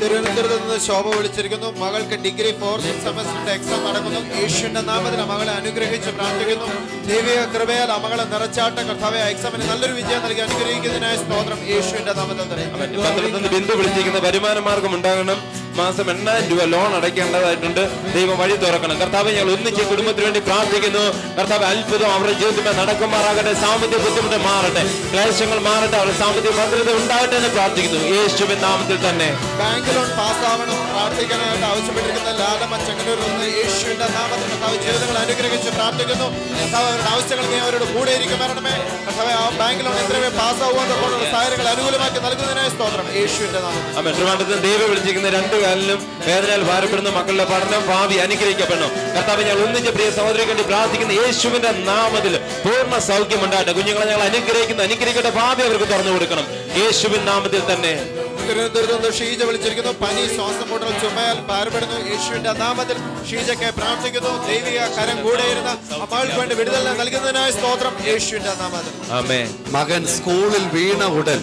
തിരുവനന്തപുരത്ത് നിന്ന് ശോഭ വിളിച്ചിരിക്കുന്നു. മകൾക്ക് ഡിഗ്രി 4th സെമസ്റ്ററിന്റെ എക്സാം നടക്കുന്നു. യേശുവിന്റെ നാമത്തിൽ മകളെ അനുഗ്രഹിച്ച് പ്രാർത്ഥിക്കുന്നു. ദൈവിക കൃപയാൽ മകളെ നിറച്ചാട്ട കർത്താവേ, എക്സാമിന് നല്ലൊരു വിജയം നൽകി അനുഗ്രഹിക്കുന്നതിനായ സ്തോത്രം. യേശുവിന്റെ നാമത്തിൽ തന്നെ. പത്രത്തിൽ നിന്ന് ബിന്ദു വിളിച്ചിരിക്കുന്ന വരുമാന മാർഗം ഉണ്ടാകണം. മാസം 8000 രൂപ ലോൺ അടയ്ക്കേണ്ടതായിട്ടുണ്ട്. ദൈവം വഴി തുറക്കണം. കർത്താവെ, ഞങ്ങൾ ഒന്നിച്ച് കുടുംബത്തിന് വേണ്ടി പ്രാർത്ഥിക്കുന്നു. കർത്താവ്, അത്ഭുതം അവരുടെ ജീവിതത്തിൽ നടക്കുമാറാകട്ടെ. സാമ്പത്തിക ബുദ്ധിമുട്ട് മാറട്ടെ, ക്ലേശങ്ങൾ മാറട്ടെ, അവരുടെ സാമ്പത്തിക ഭദ്രത ഉണ്ടാകട്ടെ എന്ന് പ്രാർത്ഥിക്കുന്നു. യേശുവിൻ നാമത്തിൽ തന്നെ. ബാങ്ക് ലോൺ പാസ്സാവണം പ്രാർത്ഥിക്കാനായിട്ട് ആവശ്യപ്പെട്ടിരിക്കുന്ന ലാലമ്മ ചെങ്ങന്നൂരിൽ നിന്ന് യേശുവിന്റെ നാമത്തിൽ കർത്താവ് ജീവിതങ്ങൾ അനുഗ്രഹിച്ച് പ്രാർത്ഥിക്കുന്നു. കർത്താവ് അവരുടെ ആവശ്യങ്ങൾ നീ അവരുടെ കൂടെ ഇരിക്കുമരണമേ. കർത്താവെ, ആ ബാങ്ക് ലോൺ എത്രയും പാസ്സാവുന്നതുപോലുള്ള സാഹചര്യങ്ങൾ അനുകൂലമാക്കി നൽകുന്നതിനായ സ്തോത്രം. യേശുവിന്റെ നാമത്തിൽ. ട്രിവാൻഡ്രത്ത് ദൈവം വിളിച്ചിരിക്കുന്ന 2 കാലിലും വേദനയാൽ ഭാരപ്പെടുന്ന മക്കളുടെ പഠനം ഭാവി അനുഗ്രഹിക്കപ്പെടണം. കർത്താവ്, ഞങ്ങൾ ഒന്നിച്ച് പ്രിയ സഹോദരിക്ക് വേണ്ടി പ്രാർത്ഥിക്കുന്ന യേശുവിന്റെ നാമത്തിൽ പൂർണ്ണ സൗഖ്യം ഉണ്ടാകട്ടെ. കുഞ്ഞുങ്ങളെ ഞങ്ങൾ അനുഗ്രഹിക്കട്ടെ. ഭാവി അവർക്ക് തുറന്നു കൊടുക്കണം. യേശുവിൻ നാമത്തിൽ തന്നെ. തിരുവനന്തപുരത്ത് നിന്ന് ഷീജ വിളിച്ചിരിക്കുന്നു. പനി, ശ്വാസം മുട്ടൽ, ചുമയാൽ ഭാരപ്പെടുന്നു. യേശുവിന്റെ നാമത്തിൽ ഷീജയ്ക്ക് പ്രാർത്ഥിക്കുന്നു. ദൈവിക കരം കൂടെ ഇരുന്ന് മകൾക്ക് വേണ്ടി വിടുതൽ നൽകുന്നതിനായ സ്തോത്രം. യേശുവിന്റെ നാമത്തിൽ. ആമേൻ. മകൻ സ്കൂളിൽ വീണ ഉടൻ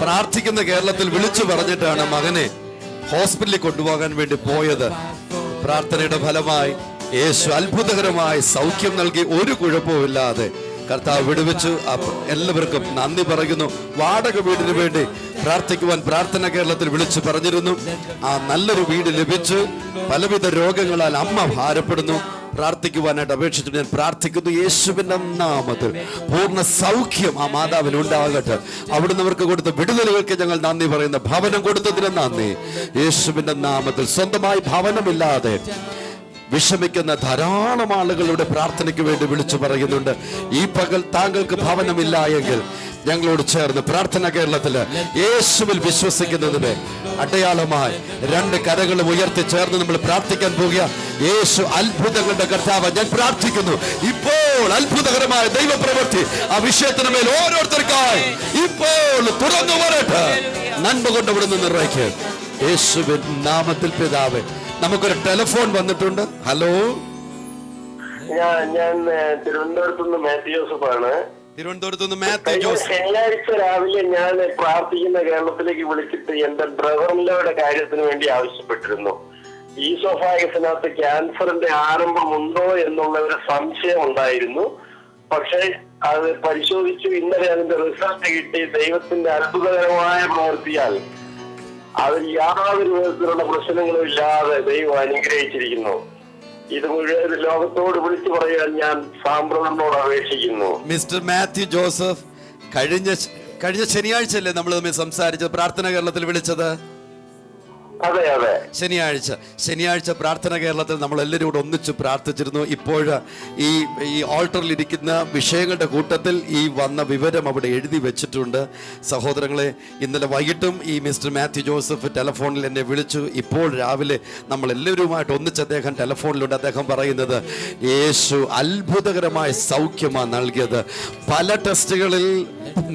പ്രാർത്ഥിക്കുന്ന കേരളത്തിൽ വിളിച്ചു പറഞ്ഞിട്ടാണ് മകനെ ഹോസ്പിറ്റലിൽ കൊണ്ടുപോകാൻ വേണ്ടി പോയത്. പ്രാർത്ഥനയുടെ ഫലമായി യേശു അത്ഭുതകരമായി സൗഖ്യം നൽകി. ഒരു കുഴപ്പവുമില്ലാതെ കർത്താവ് വിടുവിച്ചു. എല്ലാവർക്കും നന്ദി പറയുന്നു. വാടക വീടിന് വേണ്ടി പ്രാർത്ഥിക്കുവാൻ പ്രാർത്ഥന കേരളത്തിൽ വിളിച്ചു പറഞ്ഞിരുന്നു. ആ നല്ലൊരു വീട് ലഭിച്ചു. പലവിധ രോഗങ്ങളാൽ അമ്മ ഭാരപ്പെടുന്നു. പ്രാർത്ഥിക്കുവാനായിട്ട് അപേക്ഷിച്ചിട്ട് ഞാൻ പ്രാർത്ഥിക്കുന്നു. യേശുവിന്റെ നാമത്തിൽ പൂർണ്ണ സൗഖ്യം ആ മാതാവിന് ഉണ്ടാകട്ടെ. അവിടുന്ന് അവർക്ക് കൊടുത്ത വിടുതലുകൾക്ക് ഞങ്ങൾ നന്ദി പറയുന്നു. ഭവനം കൊടുത്തതിന് നന്ദി. യേശുവിന്റെ നാമത്തിൽ. സ്വന്തമായി ഭവനമില്ലാതെ വിഷമിക്കുന്ന ധാരാളം ആളുകളുടെ പ്രാർത്ഥനയ്ക്ക് വേണ്ടി വിളിച്ചു പറയുന്നുണ്ട്. ഈ പകൽ താങ്കൾക്ക് ഭവനമില്ല എങ്കിൽ ഞങ്ങളോട് ചേർന്ന് പ്രാർത്ഥന കേരളത്തില് യേശുവിൽ വിശ്വസിക്കുന്നതിന് അടയാളമായി 2 കരങ്ങളും ഉയർത്തി ചേർന്ന് നമ്മൾ പ്രാർത്ഥിക്കാൻ പോകുക. യേശു അത്ഭുതങ്ങളുടെ കർത്താവ്, ഞാൻ പ്രാർത്ഥിക്കുന്നു ഇപ്പോൾ ഇപ്പോൾ അത്ഭുതകരമായ ദൈവപ്രവൃത്തി ആ വിഷയത്തിന് മേൽ ഓരോരുത്തർക്കായി ഇപ്പോൾ തുറന്നു വരട്ടെ. നന്മ കൊണ്ട് ഇവിടുന്ന് നിറയ്ക്ക് യേശുവിൻ നാമത്തിൽ പിതാവേ. നമുക്കൊരു ടെലിഫോൺ വന്നിട്ടുണ്ട്. ഹലോ, ഞാൻ തിരുവനന്തപുരത്ത് നിന്ന് മാത്യു ജോസഫാണ്. തിരുവനന്തപുരത്ത് നിന്ന് മാത്യു ജോസഫ്. ശനിയാഴ്ച രാവിലെ ഞാൻ പ്രാർത്ഥിക്കുന്ന കേരളത്തിലേക്ക് വിളിച്ചിട്ട് എന്റെ ബ്രദറിന്റെ കാര്യത്തിന് വേണ്ടി ആവശ്യപ്പെട്ടിരുന്നു. ഈസോഫാഗസിനകത്ത് ക്യാൻസറിന്റെ ആരംഭമുണ്ടോ എന്നുള്ള ഒരു സംശയം ഉണ്ടായിരുന്നു. പക്ഷെ അത് പരിശോധിച്ചു. ഇന്നലെ അതിന്റെ റിസൾട്ട് കിട്ടി. ദൈവത്തിന്റെ അത്ഭുതകരമായ പ്രവൃത്തിയാൽ അതിൽ യാതൊരു വിധത്തിലുള്ള പ്രശ്നങ്ങളും ഇല്ലാതെ ദൈവം അനുഗ്രഹിച്ചിരിക്കുന്നു. ഇത് മുഴുവൻ ലോകത്തോട് വിളിച്ചു പറയാൻ ഞാൻ സാമ്പ്രദനോട് അപേക്ഷിക്കുന്നു. മിസ്റ്റർ മാത്യു ജോസഫ്, കഴിഞ്ഞ ശനിയാഴ്ചയല്ലേ നമ്മൾ തമ്മിൽ സംസാരിച്ചത്, പ്രാർത്ഥന കേരളത്തിൽ വിളിച്ചത്? അതെ അതെ, ശനിയാഴ്ച പ്രാർത്ഥന കേരളത്തിൽ നമ്മൾ എല്ലാവരും കൂടെ ഒന്നിച്ച് പ്രാർത്ഥിച്ചിരുന്നു. ഇപ്പോൾ ഈ ഓൾട്ടറിൽ ഇരിക്കുന്ന വിഷയങ്ങളുടെ കൂട്ടത്തിൽ ഈ വന്ന വിവരം അവിടെ എഴുതി വെച്ചിട്ടുണ്ട്. സഹോദരങ്ങളെ, ഇന്നലെ വൈകിട്ടും ഈ മിസ്റ്റർ മാത്യു ജോസഫ് ടെലിഫോണിൽ എന്നെ വിളിച്ചു. ഇപ്പോൾ രാവിലെ നമ്മൾ എല്ലാവരുമായിട്ട് ഒന്നിച്ച് അദ്ദേഹം ടെലിഫോണിലുണ്ട്. അദ്ദേഹം പറയുന്നത് യേശു അത്ഭുതകരമായ സൗഖ്യമാണ് നൽകിയത്. പല ടെസ്റ്റുകളിൽ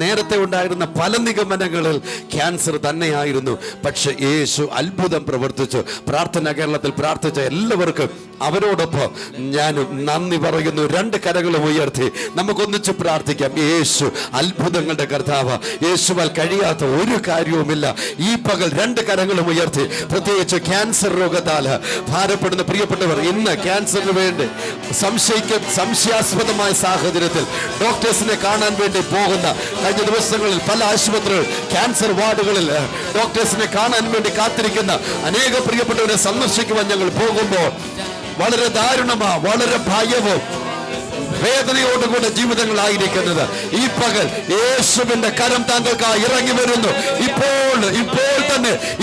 നേരത്തെ ഉണ്ടായിരുന്ന പല നിഗമനങ്ങളിൽ ക്യാൻസർ തന്നെയായിരുന്നു. പക്ഷെ യേശു അത്ഭുതം പ്രവർത്തിച്ചു. പ്രാർത്ഥന കേരളത്തിൽ പ്രാർത്ഥിച്ച എല്ലാവർക്കും അവരോടൊപ്പം ഞാനും നന്ദി പറയുന്നു. രണ്ട് കരങ്ങളും ഉയർത്തി നമുക്കൊന്നിച്ച് പ്രാർത്ഥിക്കാം. യേശു അത്ഭുതങ്ങളുടെ കർത്താവ്. യേശുവാൽ കഴിയാത്ത ഒരു കാര്യവുമില്ല. ഈ പകൽ രണ്ട് കരങ്ങളും ഉയർത്തി, പ്രത്യേകിച്ച് ക്യാൻസർ രോഗത്താൽ ഭാരപ്പെടുന്ന പ്രിയപ്പെട്ടവർ, ഇന്ന് ക്യാൻസറിന് വേണ്ടി സംശയാസ്പദമായ സാഹചര്യത്തിൽ ഡോക്ടേഴ്സിനെ കാണാൻ വേണ്ടി പോകുന്ന കഴിഞ്ഞ ദിവസങ്ങളിൽ പല ആശുപത്രികൾ ക്യാൻസർ വാർഡുകളിൽ ഡോക്ടേഴ്സിനെ കാണാൻ വേണ്ടി കാത്തിരിക്കുന്ന അനേക പ്രിയപ്പെട്ടവരെ സന്ദർശിക്കുവാൻ ഞങ്ങൾ പോകുമ്പോൾ വളരെ ദാരുണമാ, വളരെ ഭയവും വേദനയോടുകൂടെ ജീവിതങ്ങളായിരിക്കുന്നത്. ഈ പകൽ യേശുവിന്റെ കരം താങ്കൾക്കായി ഇറങ്ങി വരുന്നു.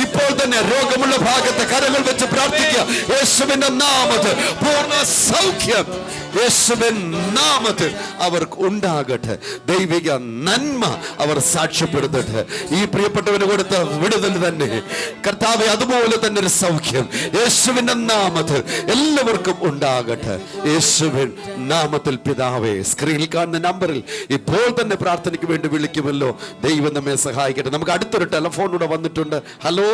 ഇപ്പോൾ തന്നെ രോഗമുള്ള ഭാഗത്ത് കരങ്ങൾ വെച്ച് പ്രാർത്ഥിക്കുക. യേശുവിന്റെ നാമത്തിൽ പൂർണ്ണ സൗഖ്യം യേശുവിൻ നാമത്തിൽ അവർക്ക് ഉണ്ടാകട്ടെ. ദൈവിക നന്മ അവർ സാക്ഷ്യപ്പെടുത്തട്ടെ. ഈ പ്രിയപ്പെട്ടവന് കൊടുത്ത വിടുതൽ തന്നെ കർത്താവെ, അതുപോലെ തന്നെ ഒരു സൗഖ്യം യേശുവിന്റെ നാമത്തിൽ എല്ലാവർക്കും ഉണ്ടാകട്ടെ. യേശുവിൻ നാമത്തിൽ പിതാവേ. സ്ക്രീനിൽ കാണുന്ന നമ്പറിൽ ഇപ്പോൾ തന്നെ പ്രാർത്ഥനയ്ക്ക് വേണ്ടി വിളിക്കുമല്ലോ. ദൈവം നമ്മെ സഹായിക്കട്ടെ. നമുക്ക് അടുത്തൊരു ടെലിഫോൺ കൂടെ വന്നിട്ടുണ്ട്. ഹലോ,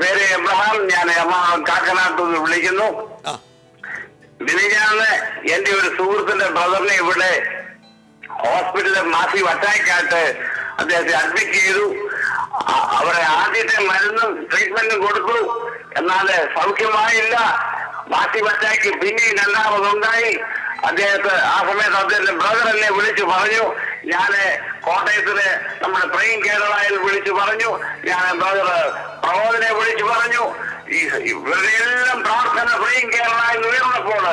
പേര് എബ്രഹാം. ഞാൻ കാക്കനാട്ട് നിന്ന് വിളിക്കുന്നു. മിനിഞ്ഞാന്ന് എന്റെ ഒരു സുഹൃത്തിന്റെ ബ്രദറിനെ ഇവിടെ ഹോസ്പിറ്റലിൽ മാസീവ് അറ്റാക്കായിട്ട് അദ്ദേഹത്തെ അഡ്മിറ്റ് ചെയ്തു. അവരെ ആദ്യത്തെ മരുന്നും ട്രീറ്റ്മെന്റും കൊടുത്തു. എന്നാൽ സൗഖ്യമായില്ല. മാസീവ് അറ്റാക്ക് പിന്നെയും രണ്ടാമതുണ്ടായി. അദ്ദേഹത്തെ ആ സമയത്ത് അദ്ദേഹത്തിന്റെ ബ്രദർ എന്നെ വിളിച്ചു പറഞ്ഞു. ഞാന് കോട്ടയത്തില് നമ്മുടെ പ്രൈം കേരളയിൽ വിളിച്ചു പറഞ്ഞു. ഞാൻ ബ്രദർ പ്രബോധനെ വിളിച്ചു പറഞ്ഞു. ഇവരുടെ എല്ലാം പ്രാർത്ഥന പ്രൈം കേരളയിൽ ഉയർന്നപ്പോൾ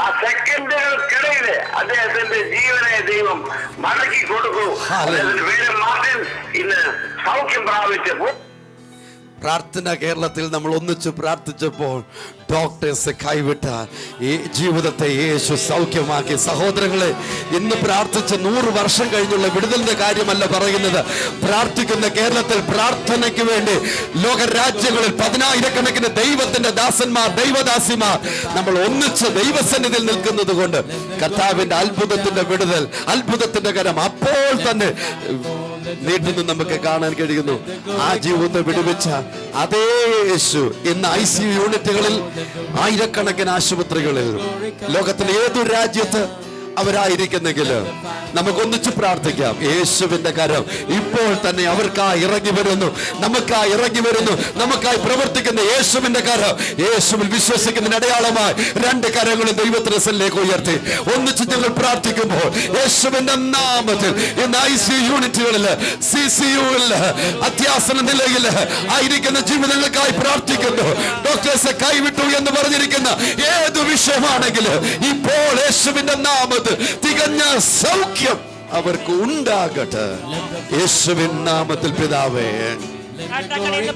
ആ സെക്കൻഡുകൾക്കിടയില് അദ്ദേഹത്തിന്റെ ജീവനെ ദൈവം മടക്കി കൊടുത്തു. അദ്ദേഹത്തിന്റെ പേര് മാർട്ടിൻ. ഇന്ന് സൗഖ്യം പ്രാപിച്ചു. പ്രാർത്ഥന കേരളത്തിൽ നമ്മൾ ഒന്നിച്ച് പ്രാർത്ഥിച്ചപ്പോൾ ഡോക്ടേഴ്സ് കൈവിട്ട ഈ ജീവിതത്തെ യേശു സൗഖ്യമാക്കി. സഹോദരങ്ങളെ, ഇന്ന് പ്രാർത്ഥിച്ച് 100 വർഷം കഴിഞ്ഞുള്ള വിടുതലിന്റെ കാര്യമല്ല പറയുന്നത്. പ്രാർത്ഥിക്കുന്ന കേരളത്തിൽ പ്രാർത്ഥനയ്ക്ക് വേണ്ടി ലോകരാജ്യങ്ങളിൽ 10,000-കണക്കിന് ദൈവത്തിന്റെ ദാസന്മാർ, ദൈവദാസിമാർ നമ്മൾ ഒന്നിച്ച് ദൈവസന്നിധിയിൽ നിൽക്കുന്നത് കൊണ്ട് കർത്താവിന്റെ അത്ഭുതത്തിന്റെ വിടുതൽ, അത്ഭുതത്തിന്റെ കരം അപ്പോൾ തന്നെ നീട്ടുന്നു നമുക്ക് കാണാൻ കഴിയുന്നു. ആ ജീവിതത്തെ വിടുവിച്ച അതേ യേശു ഇന്ന് ICU യൂണിറ്റുകളിൽ, ആയിരക്കണക്കിന് ആശുപത്രികളിൽ, ലോകത്തിലെ ഏതൊരു രാജ്യത്ത് അവരായിരിക്കുന്നെങ്കിൽ നമുക്കൊന്നിച്ച് പ്രാർത്ഥിക്കാം. യേശുവിന്റെ കരം ഇപ്പോൾ തന്നെ അവർക്കായി ഇറങ്ങി വരുന്നു, നമുക്കായി ഇറങ്ങി വരുന്നു. നമുക്കായി പ്രവർത്തിക്കുന്ന യേശുവിന്റെ കരം, യേശുവിൽ വിശ്വസിക്കുന്നതിന് അടയാളമായി രണ്ട് കരങ്ങളും ദൈവത്തിലേക്ക് ഉയർത്തി ഒന്നിച്ച് ഞങ്ങൾ പ്രാർത്ഥിക്കുമ്പോൾ യേശുവിന്റെ നാമത്തിൽ ഇന്ന് ICU യൂണിറ്റുകളില്, CCUകളില്, അത്യാസന നിലയിൽ ആയിരിക്കുന്ന ജീവിതങ്ങൾക്കായി പ്രാർത്ഥിക്കുന്നു. ഡോക്ടേഴ്സ് കൈവിട്ടു എന്ന് പറഞ്ഞിരിക്കുന്ന ഏതു വിഷയമാണെങ്കിലും ഇപ്പോൾ യേശുവിന്റെ നാമത്തിൽ തികഞ്ഞ സൗഖ്യം അവർക്ക് ഉണ്ടാകട്ടെ. യേശുവിൻ നാമത്തിൽ പിതാവേ.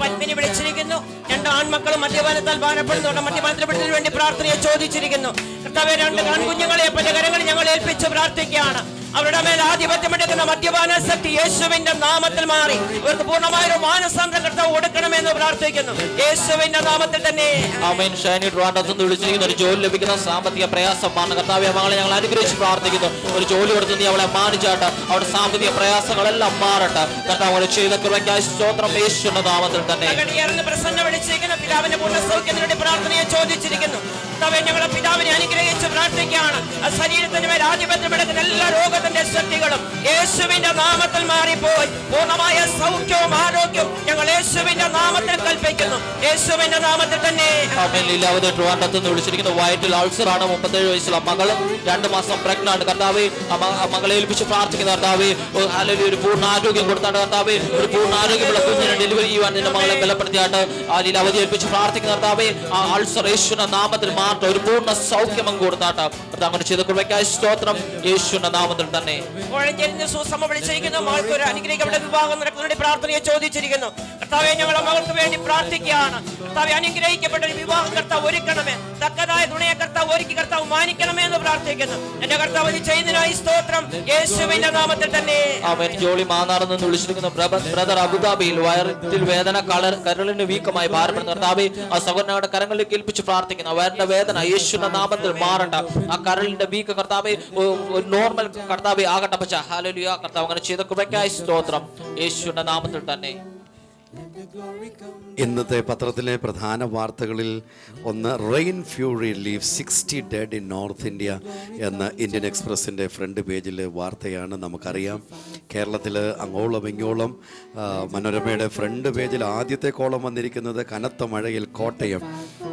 പത്മിനി വിളിച്ചിരിക്കുന്നു. 2 ആൺമക്കളും മദ്യപാനത്താൽ ഭാരപ്പെടുന്നുണ്ട്. മദ്യപാനത്തിന് വേണ്ടി പ്രാർത്ഥനയെ ചോദിച്ചിരിക്കുന്നു. കർത്താവേ, 2 ആൺകുഞ്ഞുങ്ങളെ പല കരങ്ങളിൽ ഞങ്ങൾ ഏൽപ്പിച്ച് പ്രാർത്ഥിക്കുകയാണ്. അവരുടെ മേൽ ആധിപത്യം എടുക്കുന്ന മദ്യപാന ശക്തി യേശുവിന്റെ നാമത്തിൽ മാറി ഇവർക്ക് പൂർണ്ണമായ ഒരു മാനസാന്തരം കർത്താവ് കൊടുക്കണമെന്ന് പ്രാർത്ഥിക്കുന്നു യേശുവിന്റെ നാമത്തിൽ തന്നെ. ആമേൻ. ഷൈനി ട്രിവാൻഡ്രത്ത് നിന്ന് വിളിച്ചിരിക്കുന്ന ഒരു ജോലി ലഭിക്കുന്ന സാമ്പത്തിക പ്രയാസമാണ് കർത്താവേ, മകളെ ഞങ്ങൾ അനുഗ്രഹിച്ച് പ്രാർത്ഥിക്കുന്നു. ഒരു ജോലി കൊടുത്ത് നീ അവളെ മാനിച്ചാട്ട് അവരുടെ സാമ്പത്തിക പ്രയാസങ്ങളെല്ലാം മാറട്ടെ. കർത്താവ് ചെയ്ത കൃപയ്ക്കായി സ്തോത്രം യേശുവിന്റെ നാമത്തിൽ തന്നെ. പ്രസന്ന വിളിച്ചിരിക്കുന്ന പിതാവിന്റെ പൂർണ്ണ സൗഖ്യത്തിനുവേണ്ടി പ്രാർത്ഥനയെ ചോദിച്ചിരിക്കുന്നു. ഞങ്ങളെ പിതാവിനെ അനുഗ്രഹിച്ച് പ്രാർത്ഥിക്കുകയാണ്. ആ ശരീരത്തിന് മേൽ ആധിപത്യം എടുക്കുന്ന എല്ലാ രോഗത്തിന്റെ ശക്തികളും യേശുവിന്റെ നാമത്തിൽ മാറിപ്പോയി പൂർണ്ണമായ സൗഖ്യവും ആരോഗ്യവും ഞങ്ങൾ യേശുവിന്റെ നാമത്തിൽ കൽപ്പിക്കുന്നു. യേശുവിന്റെ നാമത്തിൽ തന്നെ. ലീലാവതി ട്രിവാൻഡ്രത്ത് നിന്ന് വിളിച്ചിരിക്കുന്ന വയറ്റിൽ അൾസറാണ്. 37 വയസ്സുള്ള മകളും 2 മാസം പ്രഗ്നന്റ്. കർത്താവേ, മകളെ ഏൽപ്പിച്ച് പ്രാർത്ഥിക്കുന്ന കർത്താവേ, ഒരു പൂർണ്ണ ആരോഗ്യം കൊടുത്താണ് കർത്താവേ. ഒരു പൂർണ്ണ ആരോഗ്യമുള്ള കുഞ്ഞിനെ ഡെലിവറി ചെയ്യുവാൻ നിന്റെ മകളെ ബലപ്പെടുത്തിയാട്ട് ആ ലീലാവതി ഏൽപ്പിച്ച് പ്രാർത്ഥിക്കുന്ന കർത്താവേ, ആ അൾസർ യേശുവിന്റെ നാമത്തിൽ മാറ്റം ഒരു പൂർണ്ണ സൗഖ്യം കൊടുത്താട്ട് അങ്ങനെ ചെയ്ത കൃപയ്ക്കായി സ്തോത്രം യേശുവിന്റെ നാമത്തിൽ തന്നെ. വിളിച്ചിരിക്കുന്നു മകൾക്ക് ഒരു അനുഗ്രഹിക്കപ്പെട്ട വിവാഹം നടക്കുന്നതിന് പ്രാർത്ഥനയെ ചോദിച്ചിരിക്കുന്നു. കർത്താവേ, ഞങ്ങളുടെ മകൾക്ക് വേണ്ടി പ്രാർത്ഥിക്കുകയാണ്. കർത്താവേ, അനുഗ്രഹിക്കപ്പെട്ട ഒരു വിവാഹം കർത്താവ് ഒരുക്കണമേ, തക്കതായ തുണയെ കർത്താവ് ഒരുക്കി കർത്താവ് മാനിക്കണമേ എന്ന് പ്രാർത്ഥിക്കുന്നു. എന്റെ കർത്താവ് ചെയ്യുന്നതിനായി സ്തോത്രം യേശുവിന്റെ നാമത്തിൽ തന്നെ. അവൻ ജോളി മാന്നാറിൽ നിന്ന് വിളിച്ചിരിക്കുന്നു ബ്രദർ അബുദാബിയിൽ വയറിൽ വേദന, കരളിന് വീക്കമായി ഭാരപ്പെടുന്ന കർത്താവേ, ആ സഹോദരങ്ങളുടെ കരങ്ങളിലേക്ക് ഏൽപ്പിച്ച് പ്രാർത്ഥിക്കുന്നു. വയറിന്റെ വേദന യേശുവിന്റെ നാമത്തിൽ മാറണ്ട. ആ കരളിന്റെ വീക്ക് കർത്താവേ നോർമൽ കർത്താവേ ആകട്ടെ. പച്ച ഹല്ലേലൂയ. കർത്താവ് അങ്ങനെ ചെയ്ത കൃപയ്ക്കായി സ്തോത്രം യേശുവിന്റെ നാമത്തിൽ തന്നെ. ഇന്നത്തെ പത്രത്തിലെ പ്രധാന വാർത്തകളിൽ ഒന്ന്, rain fury leave 60 dead in north India എന്ന ഇന്ത്യൻ എക്സ്പ്രസിൻ്റെ ഫ്രണ്ട് പേജിൽ വാർത്തയാണ്. നമുക്കറിയാം കേരളത്തിൽ അങ്ങോളം ഇങ്ങോളം മനോരമയുടെ ഫ്രണ്ട് പേജിൽ ആദ്യത്തെ കോളം വന്നിരിക്കുന്നത് കനത്ത മഴയിൽ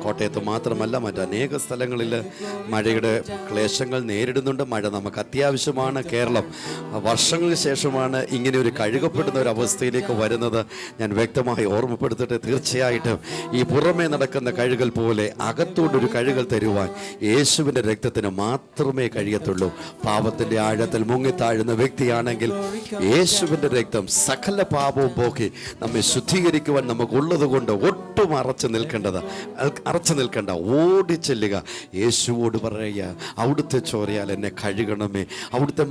കോട്ടയത്ത് മാത്രമല്ല മറ്റനേക സ്ഥലങ്ങളിൽ മഴയുടെ ക്ലേശങ്ങൾ നേരിടുന്നുണ്ട്. മഴ നമുക്ക് അത്യാവശ്യമാണ്. കേരളം വർഷങ്ങൾക്ക് ശേഷമാണ് ഇങ്ങനെ ഒരു കഴുകപ്പെടുന്ന ഒരു അവസ്ഥയിലേക്ക് വരുന്നത്. ഞാൻ വ്യക്തമായി ഓർമ്മപ്പെടുത്തിട്ട്, തീർച്ചയായിട്ടും ഈ പുറമേ നടക്കുന്ന കഴുകൽ പോലെ അകത്തോട്ടൊരു കഴുകൽ തരുവാൻ യേശുവിൻ്റെ രക്തത്തിന് മാത്രമേ കഴിയത്തുള്ളൂ. പാപത്തിൻ്റെ ആഴത്തിൽ മുങ്ങിത്താഴുന്ന വ്യക്തിയാണെങ്കിൽ യേശുവിൻ്റെ രക്തം സകല പാപവും പോക്കി നമ്മെ ശുദ്ധീകരിക്കുവാൻ നമുക്കുള്ളത് കൊണ്ട് ഒട്ടും അറച്ചു നിൽക്കേണ്ട, ഓടിച്ചെല്ലുക, യേശുവോട് പറയുക, അവിടുത്തെ ചോരയാൽ എന്നെ കഴുകണമേ, അവിടുത്തെ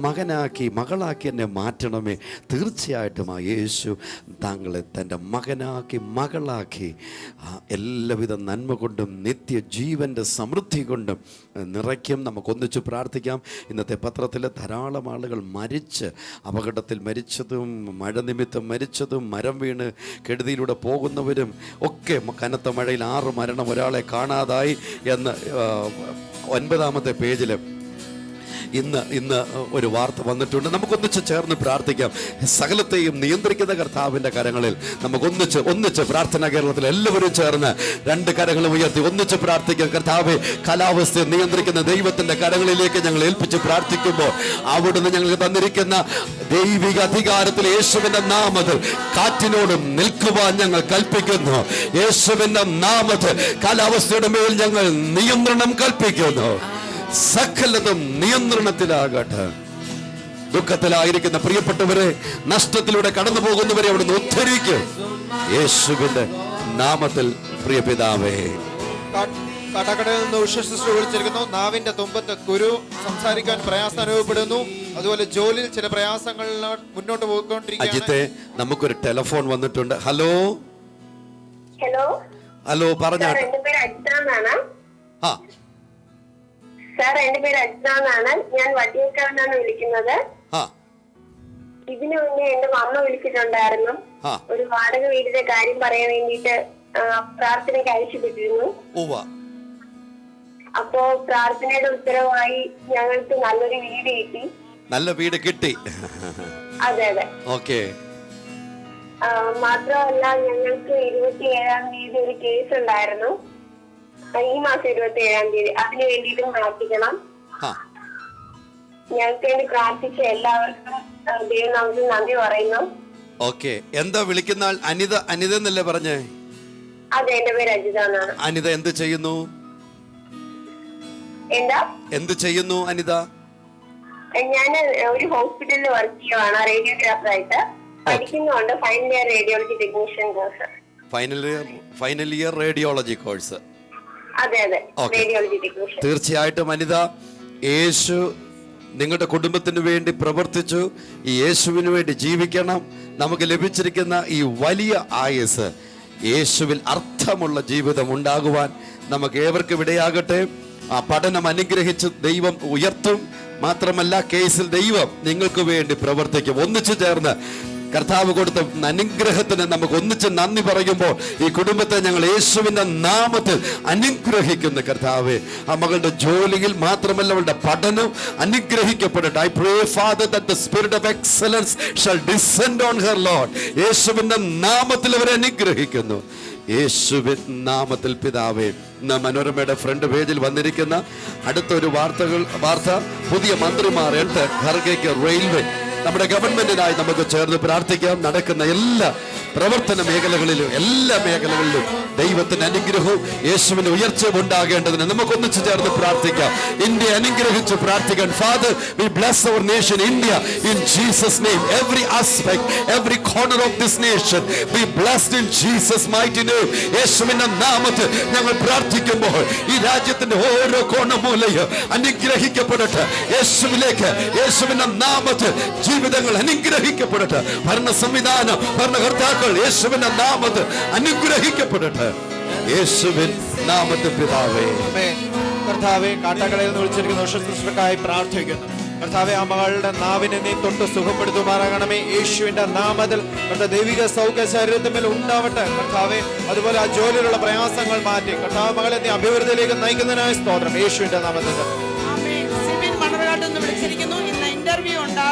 മകളാക്കി എന്നെ മാറ്റണമേ. തീർച്ചയായിട്ടും ആ യേശു താങ്കളെ തൻ്റെ മകനാക്കി മകളാക്കി എല്ലാവിധ നന്മ കൊണ്ടും നിത്യജീവൻ്റെ സമൃദ്ധി കൊണ്ടും നിറയ്ക്കും. നമുക്കൊന്നിച്ച് പ്രാർത്ഥിക്കാം. ഇന്നത്തെ പത്രത്തിൽ ധാരാളം ആളുകൾ അപകടത്തിൽ മരിച്ചതും മഴ നിമിത്തം മരിച്ചതും മരം വീണ് കെടുതിയിലൂടെ പോകുന്നവരും ഒക്കെ, കനത്ത മഴയിൽ 6 മരണം, ഒരാളെ കാണാതായി എന്ന് 9-ാമത്തെ പേജിൽ ഇന്ന് ഒരു വാർത്ത വന്നിട്ടുണ്ട്. നമുക്കൊന്നിച്ച് ചേർന്ന് പ്രാർത്ഥിക്കാം. സകലത്തെയും നിയന്ത്രിക്കുന്ന കർത്താവിൻ്റെ കരങ്ങളിൽ നമുക്കൊന്നിച്ച് പ്രാർത്ഥന. കേരളത്തിൽ എല്ലാവരും ചേർന്ന് 2 കരങ്ങളും ഉയർത്തി ഒന്നിച്ച് പ്രാർത്ഥിക്കാം. കർത്താവേ, കാലാവസ്ഥയെ നിയന്ത്രിക്കുന്ന ദൈവത്തിൻ്റെ കരങ്ങളിലേക്ക് ഞങ്ങൾ ഏൽപ്പിച്ച് പ്രാർത്ഥിക്കുമ്പോൾ അവിടുന്ന് ഞങ്ങൾക്ക് തന്നിരിക്കുന്ന ദൈവിക അധികാരത്തിൽ യേശുവിൻ്റെ നാമത്തിൽ കാറ്റിനോടും നിൽക്കുവാൻ ഞങ്ങൾ കൽപ്പിക്കുന്നു. യേശുവിൻ്റെ നാമത്തിൽ കാലാവസ്ഥയുടെ മേൽ ഞങ്ങൾ നിയന്ത്രണം കൽപ്പിക്കുന്നു. സകലതും നിയന്ത്രണത്തിലാകട്ടെ. ദുഃഖത്തിലായിരിക്കുന്ന പ്രിയപ്പെട്ടവരെ, നഷ്ടത്തിലൂടെ കടന്നു പോകുന്നവരെ അവിടുന്ന് ഉദ്ധരിക്കും യേശുവിന്റെ നാമത്തിൽ. പ്രിയ പിതാവേ, കാട്ടാക്കടയിൽ നിന്ന് ഉഷസിസ്റ്റർ വിളിച്ചിരിക്കുന്നു. നാവിന്റെ തുമ്പത്ത് കുരു, സംസാരിക്കാൻ പ്രയാസം അനുഭവപ്പെടുന്നു. അതുപോലെ ജോലിയിൽ ചില പ്രയാസങ്ങൾ മുന്നോട്ട് പോയിക്കൊണ്ടിരിക്കുകയാണ്. അജിത്തെ, നമുക്കൊരു ടെലിഫോൺ വന്നിട്ടുണ്ട്. ഹലോ പറഞ്ഞാട്ടെ. ആ സാർ, എന്റെ പേര് അജിത എന്നാണ്. ഞാൻ വട്ടിയേക്കാവിലാണ് വിളിക്കുന്നത്. ഇതിനു മുന്നേ എന്റെ അമ്മ വിളിച്ചിട്ടുണ്ടായിരുന്നു. ഒരു വാടക വീടിന്റെ കാര്യം പറയാൻ വേണ്ടിയിട്ട് പ്രാർത്ഥനയ്ക്ക് ആവശ്യപ്പെട്ടിരുന്നു. അപ്പോ പ്രാർത്ഥനയുടെ ഉത്തരവായി ഞങ്ങൾക്ക് നല്ലൊരു വീട് കിട്ടി. അതെ. ഓക്കെ. മാത്രമല്ല, ഞങ്ങൾക്ക് 27-ാം തീയതി ഒരു കേസ് ഉണ്ടായിരുന്നു. ഈ മാസം 27-ാം തീയതി അതിന് വേണ്ടിയിട്ട് പ്രാർത്ഥിക്കണം. ഞങ്ങൾക്ക് വേണ്ടി പ്രാർത്ഥിച്ച എല്ലാവർക്കും ദൈവം നമുക്ക് നന്ദി പറയുന്നു. ഓക്കെ. എന്താ വിളിക്കുന്ന ആൾ? അനിത എന്നല്ലേ പറഞ്ഞേ? അതെ, എന്റെ പേര് അജിത എന്നാണ്. അനിത എന്ത് ചെയ്യുന്നു? എന്ത് ചെയ്യുന്നു അനിത? ഞാൻ ഒരു ഹോസ്പിറ്റലിൽ വർക്ക് ചെയ്യുവാണ്, റേഡിയോഗ്രാഫറായിട്ട് പഠിക്കുന്നുണ്ട്. Final year radiology technician course. Final year radiology course. അതെ, റേഡിയോളജി ടെക്നീഷ്യൻ. തീർച്ചയായിട്ടും അനിത, യേശു നിങ്ങളുടെ കുടുംബത്തിന് വേണ്ടി പ്രവർത്തിച്ചു. ഈ യേശുവിന് വേണ്ടി ജീവിക്കണം. നമുക്ക് ലഭിച്ചിരിക്കുന്ന ഈ വലിയ ആയുസ് യേശുവിൽ അർത്ഥമുള്ള ജീവിതം ഉണ്ടാകുവാൻ നമുക്ക് ഏവർക്കും ഇടയാകട്ടെ. ആ പഠനം അനുഗ്രഹിച്ച് ദൈവം ഉയർത്തും. മാത്രമല്ല, കേസിൽ ദൈവം നിങ്ങൾക്ക് വേണ്ടി പ്രവർത്തിക്കും. ഒന്നിച്ചു ചേർന്ന് കർത്താവ് കൊടുത്ത അനുഗ്രഹത്തിന് നമുക്ക് ഒന്നിച്ച് നന്ദി പറയുമ്പോൾ ഈ കുടുംബത്തെ ഞങ്ങൾ യേശുവിന്റെ നാമത്തിൽ അനുഗ്രഹിക്കുന്ന കർത്താവേ, ആ മകളുടെ ജോലിയിൽ മാത്രമല്ല അവളുടെ പഠനം അനുഗ്രഹിക്കപ്പെടട്ടെ. I pray, Father, that the spirit of excellence shall descend on her, Lord. യേശുവിന്റെ നാമത്തിൽ അവരെ അനുഗ്രഹിക്കുന്നു. യേശുവിൻ നാമത്തിൽ പിതാവേ. മനോരമയുടെ ഫ്രണ്ട് പേജിൽ വന്നിരിക്കുന്ന അടുത്തൊരു വാർത്ത, പുതിയ മന്ത്രിമാർ 8 ഖർഗയ്ക്ക് റെയിൽവേ. നമ്മുടെ ഗവൺമെന്റിനായി നമുക്ക് ചേർന്ന് പ്രാർത്ഥിക്കാം. നടക്കുന്ന എല്ലാ പ്രവർത്തന മേഖലകളിലും എല്ലാ മേഖലകളിലും ദൈവത്തിന്റെ അനുഗ്രഹവും യേശുവിന്റെ ഉയർച്ചയും ഉണ്ടാകേണ്ടതിന് നമുക്കൊന്നിച്ച് ചേർന്ന് പ്രാർത്ഥിക്കാം. ഇന്ത്യ അനുഗ്രഹിച്ച് പ്രാർത്ഥിക്കാൻ. Father, we bless our nation India in Jesus name. Every aspect, every corner of this nation be blessed in Jesus mighty name. യേശുവിന്റെ നാമത്തിൽ ഞങ്ങൾ പ്രാർത്ഥിക്കുമ്പോൾ ഈ രാജ്യത്തിന്റെ ഓരോ കോണമൂലയും അനുഗ്രഹിക്കപ്പെടട്ടെ. യേശുവിലേക്ക്, യേശുവിന്റെ നാമത്തിൽ ജീവിതങ്ങൾ അനുഗ്രഹിക്കപ്പെടട്ടെ. ഭരണ സംവിധാനം, ഭരണകർത്താക്കൾ യേശുവിന്റെ നാമത്തിൽ അനുഗ്രഹിക്കപ്പെടട്ടെ. യേശുവിൻ നാമത്തിൽ പിതാവേ. കർത്താവെ, കാട്ടാക്കടയിൽ നിന്ന് വിളിച്ചിരിക്കുന്ന ശുശ്രൂഷകർക്കായി പ്രാർത്ഥിക്കുന്നു. കർത്താവെ, ആ മകളുടെ നാവിനെ നീ തൊട്ട് സുഖപ്പെടുത്തുമാറാകണമേ. യേശുവിന്റെ നാമത്തിൽ ദൈവിക സൗഖ്യ ശരീരത്തിന്മേൽ ഉണ്ടാവട്ടെ. കർത്താവെ, അതുപോലെ ആ ജോലിയിലുള്ള പ്രയാസങ്ങൾ മാറ്റി കർത്താവ് മകളെ നീ അഭിവൃദ്ധിയിലേക്ക് നയിക്കുന്നതിനായി സ്തോത്രം. യേശുവിന്റെ നാമത്തിൽ സിബിൻ മണർകാട്ട് എന്ന് വിളിച്ചിരിക്കുന്നു. ഇന്ന് ഇന്റർവ്യൂ ഉണ്ട്,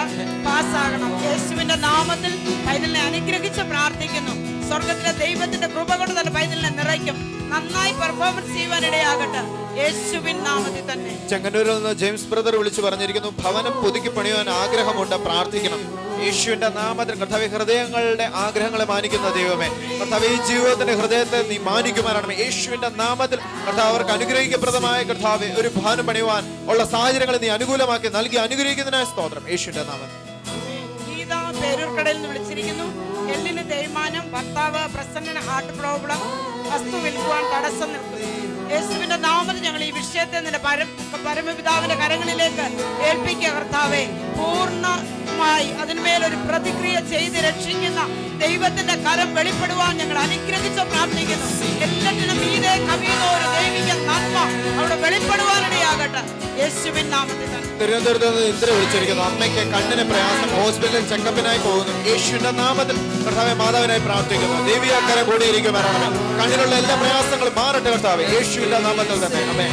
പാസ്സാകണം. യേശുവിന്റെ നാമത്തിൽ പൈതലിനെ അനുഗ്രഹിച്ച് പ്രാർത്ഥിക്കുന്നു. സ്വർഗത്തിലെ ദൈവത്തിന്റെ കൃപ കൊണ്ട് തന്നെ പൈതലിനെ നിറയ്ക്കും. നന്നായി പെർഫോമൻസ് ചെയ്യുവാൻ ഇടയാകട്ടെ. യേശുവിൻ നാമത്തിൽ തന്നെ. ചെങ്ങന്നൂരിൽ നിന്ന് ജെയിംസ് ബ്രദർ വിളിച്ചു പറഞ്ഞിരിക്കുന്നു, ഭവനം പുതുക്കി പണിയുവാൻ ആഗ്രഹമുണ്ട്, പ്രാർത്ഥിക്കണം. യേശുവിന്റെ നാമത്തിൽ കർത്താവേ, ഹൃദയങ്ങളുടെ ആഗ്രഹങ്ങളെ മാനിക്കുന്ന ദൈവമേ, കർത്താവേ, ഈ ജീവിതത്തിന്റെ ഹൃദയത്തെ നീ മാനിക്കുമാറാണ്. യേശുവിന്റെ നാമത്തിൽ കർത്താവ് അവർക്ക് അനുഗ്രഹിക്കപ്രദമായ കർത്താവേ ഒരു ഭവനം പണിയുവാൻ ഉള്ള സാഹചര്യങ്ങളെ നീ അനുകൂലമാക്കി നൽകി അനുഗ്രഹിക്കുന്നതിനായ സ്തോത്രം. യേശുവിന്റെ നാമത്തിൽ. ഗീത പേരൂർക്കടയിൽ നിന്ന് വിളിച്ചിരിക്കുന്നു. എല്ലിന് തേയ്മാനം, ഭർത്താവ് പ്രസന്നന് ഹാർട്ട് പ്രോബ്ലം, വസ്തു വിൽക്കുവാൻ തടസ്സം നിൽക്കുന്നു. യേശുവിന്റെ നാമത്തിൽ ഞങ്ങൾ ഈ വിഷയത്തെ നിന്റെ പരമപിതാവിന്റെ കരങ്ങളിലേക്ക് ഏൽപ്പിക്കുക. കർത്താവേ, പൂർണ്ണമായി അതിന്മേലൊരു പ്രതിക്രിയ ചെയ്ത് രക്ഷിക്കുന്ന ദൈവത്തിന്റെ കരം വെളിപ്പെടുവാൻ ഞങ്ങൾ അനുഗ്രഹിച്ച് പ്രാർത്ഥിക്കുന്നു. എല്ലാറ്റിനും മീതെ കവിയുന്ന ഒരു ദൈവിക നന്മ അവിടെ വെളിപ്പെടുവാനിടയാകട്ടെ. യേശുവിൻ നാമത്തിൽ. തിരുവനന്തപുരത്ത് നിന്ന് ഇന്ദ്ര വിളിച്ചിരിക്കുന്നു. അമ്മയ്ക്ക് കണ്ണിന് പ്രയാസം, ഹോസ്പിറ്റലിൽ ചെക്കപ്പിനായി പോകുന്നു. യേശുവിന്റെ നാമത്തിൽ കർത്താവെ, മാതാവിനായി പ്രാർത്ഥിക്കുന്നു. ദേവിയാക്കരം കൂടിയിരിക്കും വരണമേ. കണ്ണിലുള്ള എല്ലാ പ്രയാസങ്ങളും മാറട്ടെ കർത്താവെ, യേശുവിന്റെ നാമത്തിൽ തന്നെ. ആമേൻ.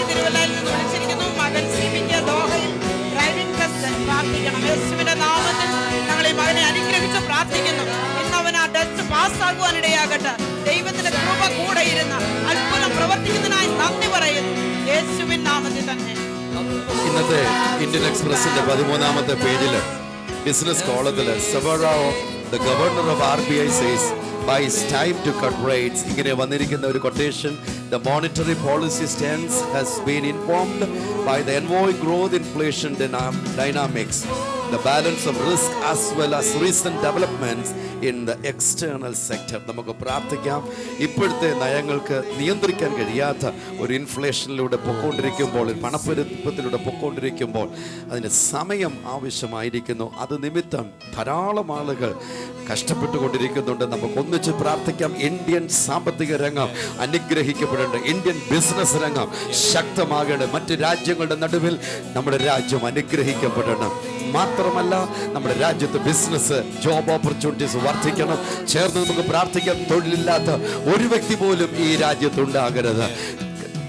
തിരുവല്ലയിൽ നിന്ന് വിളിച്ചിരിക്കുന്നു. മകൻ സിബിക്ക് ദോഹയിൽ ഡ്രൈവിംഗ് ടെസ്റ്റ് പ്രാർത്ഥിക്കണം. യേശുവിന്റെ നാമത്തിൽ ഞങ്ങൾ ഈ മകനെ അനുഗ്രഹിച്ച് പ്രാർത്ഥിക്കുന്നു. ഇന്ന് അവൻ ആ ടെസ്റ്റ് പാസ്സാകുവാനിടയാകട്ടെ. ദൈവത്തിന്റെ കൃപ കൂടെ ഇരുന്ന് അത്ഭുതം പ്രവർത്തിക്കുന്നതിനായി നന്ദി പറയുന്നു. യേശുവിൻ നാമത്തിൽ തന്നെ. ഇന്നത്തെ ഇന്ത്യൻ എക്സ്പ്രസിന്റെ 13ാമത്തെ പേജില് business കോളത്തില് the governor of RBI says by it's time to cut rates. ഇങ്ങനെ വന്നിരിക്കുന്ന ഒരു quotation. The monetary policy stance has been informed by the ongoing growth inflation dynamics, the balance of risk as well as recent developments in the external sector. നമുക്ക് പ്രാർത്ഥിക്കാം. ഇപ്പോഴത്തെ നയങ്ങൾക്ക് നിയന്ത്രിക്കാൻ കഴിയാത്ത ഒരു ഇൻഫ്ലേഷനിലൂടെ പൊക്കോണ്ടിരിക്കുമ്പോൾ, പണപ്പെരുപ്പത്തിലൂടെ പൊക്കോണ്ടിരിക്കുമ്പോൾ അതിന് സമയം ആവശ്യമായിരിക്കുന്നു. അത് നിമിത്തം ധാരാളം ആളുകൾ കഷ്ടപ്പെട്ടുകൊണ്ടിരിക്കുന്നുണ്ട്. നമുക്ക് ഒന്നിച്ച് പ്രാർത്ഥിക്കാം. ഇന്ത്യൻ സാമ്പത്തിക രംഗം അനുഗ്രഹിക്കപ്പെടേണ്ട, ഇന്ത്യൻ ബിസിനസ് രംഗം ശക്തമാകേണ്ട, മറ്റ് രാജ്യങ്ങളുടെ നടുവിൽ നമ്മുടെ രാജ്യം അനുഗ്രഹിക്കപ്പെടണം. മാത്രമല്ല, നമ്മുടെ രാജ്യത്ത് ബിസിനസ്, ജോബ് ഓപ്പർച്യൂണിറ്റീസ് വർദ്ധിക്കണം. ചേർന്ന് നമുക്ക് പ്രാർത്ഥിക്കാം. തൊഴിലില്ലാത്ത ഒരു വ്യക്തി പോലും ഈ രാജ്യത്തുണ്ടാകരുത്.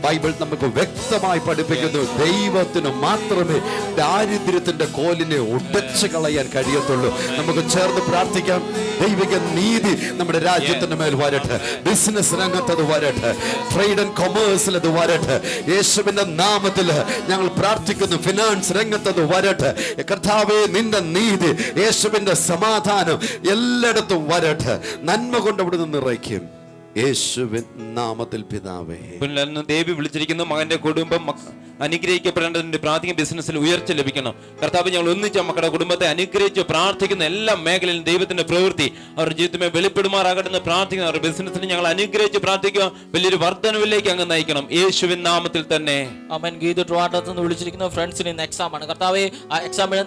ബൈബിൾ നമുക്ക് വ്യക്തമായി പഠിപ്പിക്കുന്നു, ദൈവത്തിന് മാത്രമേ ദാരിദ്ര്യത്തിന്റെ കോലിനെ ഉടച്ചു കളയാൻ കഴിയത്തുള്ളൂ. നമുക്ക് ചേർന്ന് പ്രാർത്ഥിക്കാം. ദൈവിക നീതി നമ്മുടെ രാജ്യത്തിന്റെ മേൽ വരട്ടെ. ബിസിനസ് രംഗത്ത് അത് വരട്ടെ. ട്രേഡ് ആൻഡ് കൊമേഴ്സിൽ അത് വരട്ടെ. യേശുവിന്റെ നാമത്തിൽ ഞങ്ങൾ പ്രാർത്ഥിക്കുന്നു. ഫിനാൻസ് രംഗത്ത് അത് വരട്ടെ. കർത്താവേ, നിന്റെ നീതി, യേശുവിന്റെ സമാധാനം എല്ലായിടത്തും വരട്ടെ. നന്മ കൊണ്ട് അവിടെ നിന്ന് നിറയ്ക്കും. യേശുവിൻ നാമത്തിൽ പിതാവേ. ദേവി വിളിച്ചിരിക്കുന്ന മകന്റെ കുടുംബം അനുഗ്രഹിക്കപ്പെടേണ്ടതിന്റെ പ്രാഥമിക ബിസിനസ്സിൽ ഉയർച്ച ലഭിക്കണം. കർത്താവ്, ഞങ്ങൾ ഒന്നിച്ച മക്കളുടെ കുടുംബത്തെ അനുഗ്രഹിച്ച് പ്രാർത്ഥിക്കുന്ന എല്ലാ മേഖലയിലും ദൈവത്തിന്റെ പ്രവൃത്തി അവരുടെ ജീവിതത്തിൽ വെളിപ്പെടുമാറാകട്ടെ പ്രാർത്ഥിക്കുന്ന അവരുടെ ബിസിനസ്സിന് ഞങ്ങൾ അനുഗ്രഹിച്ച് പ്രാർത്ഥിക്കുക. വലിയൊരു വർധനവിലേക്ക് അങ്ങ് നയിക്കണം യേശുവിൻ നാമത്തിൽ തന്നെ. അമേൻ. ഗീത ട്രിവാൻഡ്രത്ത് നിന്ന് വിളിച്ചിരിക്കുന്ന ഫ്രണ്ട്സിന് ഇന്ന് എക്സാം ആണ്. കർത്താവെ, ആ എക്സാമിന്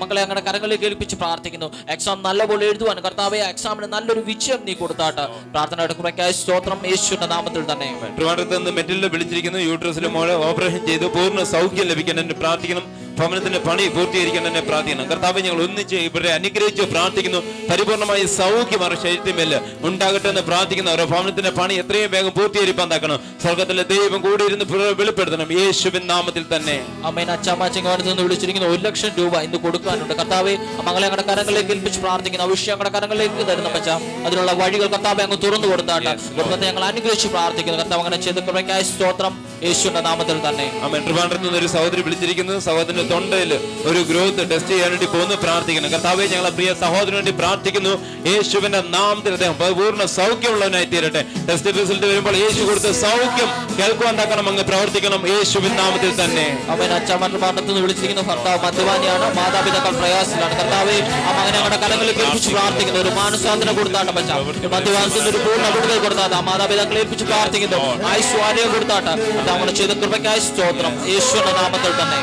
മക്കളെ അങ്ങയുടെ കരങ്ങളിലേക്ക് ഏൽപ്പിച്ച് പ്രാർത്ഥിക്കുന്നു. എക്സാം നല്ലപോലെ എഴുതുവാൻ കർത്താവെ, എക്സാമിന് നല്ലൊരു വിജയം നീ കൊടുത്താട്ട് പ്രാർത്ഥനയുടെ കുറയ്ക്കായി സ്തോത്രം യേശുവിന്റെ നാമത്തിൽ തന്നെ. ട്രിവാൻഡ്രത്ത് നിന്ന് മെറ്റലിൽ വിളിച്ചിരിക്കുന്നു. യൂട്രസിലെ മോളെ ഓപ്പറേഷൻ ചെയ്തു പൂർണ്ണ സൗഖ്യം ലഭിക്കാൻ എന്നെ പ്രാർത്ഥിക്കണം. ഭവനത്തിന്റെ പണി പൂർത്തീകരിക്കാൻ എന്നെ പ്രാർത്ഥിക്കണം. കർത്താവ്, ഞങ്ങൾ ഒന്നിച്ച് ഇവരെ അനുഗ്രഹിച്ച് പ്രാർത്ഥിക്കുന്നു. പരിപൂർണമായി സൗഖ്യം അവരുടെ ശരീരത്തിന്മേൽ ഉണ്ടാകട്ടെ എന്ന് പ്രാർത്ഥിക്കുന്നു. അവരുടെ ഭവനത്തിന്റെ പണി എത്രയും വേഗം പൂർത്തീകരിപ്പാൻ താക്കണം. സ്വർഗത്തിലെ ദൈവം കൂടി ഇരുന്ന് വെളിപ്പെടുത്തണം യേശുവിൻ നാമത്തിൽ തന്നെ. അമ്മേൻ. അച്ചാമാച്ചിങ്ങാനത്ത് നിന്ന് വിളിച്ചിരിക്കുന്ന 1 ലക്ഷം രൂപ ഇന്ന് കൊടുക്കാനുണ്ട്. കർത്താവെ, മകളെ ഞങ്ങളുടെ കരങ്ങളിലേക്ക് ഏൽപ്പിച്ച് പ്രാർത്ഥിക്കുന്നു. അവശ്യം ഞങ്ങളുടെ കരങ്ങളിലേക്ക് തരുന്ന പച്ച അതിനുള്ള വഴികൾ കർത്താവെ അങ്ങ് തുറന്നു കൊടുത്താട്ട് കുടുംബത്തെ ഞങ്ങൾ അനുഗ്രഹിച്ച് പ്രാർത്ഥിക്കുന്നു. കർത്താവ് അങ്ങനെ ചെയ്ത് കുറയ്ക്കായ സ്തോത്രം യേശുവിന്റെ നാമത്തിൽ തന്നെ. അമ്മേൻ. ട്രിവാൻഡ്രത്ത് നിന്ന് ഒരു സഹോദരി വിളിച്ചിരിക്കുന്നു. സഹോദരന്റെ തൊണ്ടയിൽ ഒരു ഗ്രോത്ത് ടെസ്റ്റ് ചെയ്യാൻ വേണ്ടി പോകുന്നു. പ്രാർത്ഥിക്കണം. കർത്താവെ, ഞങ്ങളെ പ്രിയ സഹോദരന് വേണ്ടി പ്രാർത്ഥിക്കുന്നു. യേശുവിന്റെ നാമത്തിൽ അദ്ദേഹം പൂർണ്ണ സൗഖ്യമുള്ളവനായി തീരട്ടെ. ടെസ്റ്റ് റിസൾട്ട് വരുമ്പോൾ യേശു കൊടുത്ത സൗഖ്യം കേൾക്കുവാൻ തക്കണം അങ്ങ് പ്രവർത്തിക്കണം യേശുവിൻ നാമത്തിൽ തന്നെ. അവൻ അച്ചാമണ്ഡലത്ത് നിന്ന് വിളിച്ചിരിക്കുന്ന ഭർത്താവ് മദ്യപാനിയാണ്. മാതാപിതാക്കൾ പ്രയാസത്തിലാണ്. കർത്താവെ, ആ മകനെ ഞങ്ങളുടെ കരങ്ങളിൽ ഏൽപ്പിച്ച് പ്രാർത്ഥിക്കുന്നു. ഒരു മാനസാന്തരം കൊടുത്താട്ട് പച്ച മദ്യപാനത്തിന്റെ ഒരു പൂർണ്ണ വിടുതൽ കൊടുത്താട്ട് ആ മാതാപിതാക്കളെ ഏൽപ്പിച്ച് പ്രാർത്ഥിക്കുന്നു. ആയുസ്വാരോഗ്യം കൊടുത്താട്ട് അങ്ങനെ ചെയ്ത കൃപയ്ക്കായ സ്തോത്രം യേശുവിന്റെ നാമത്തിൽ തന്നെ.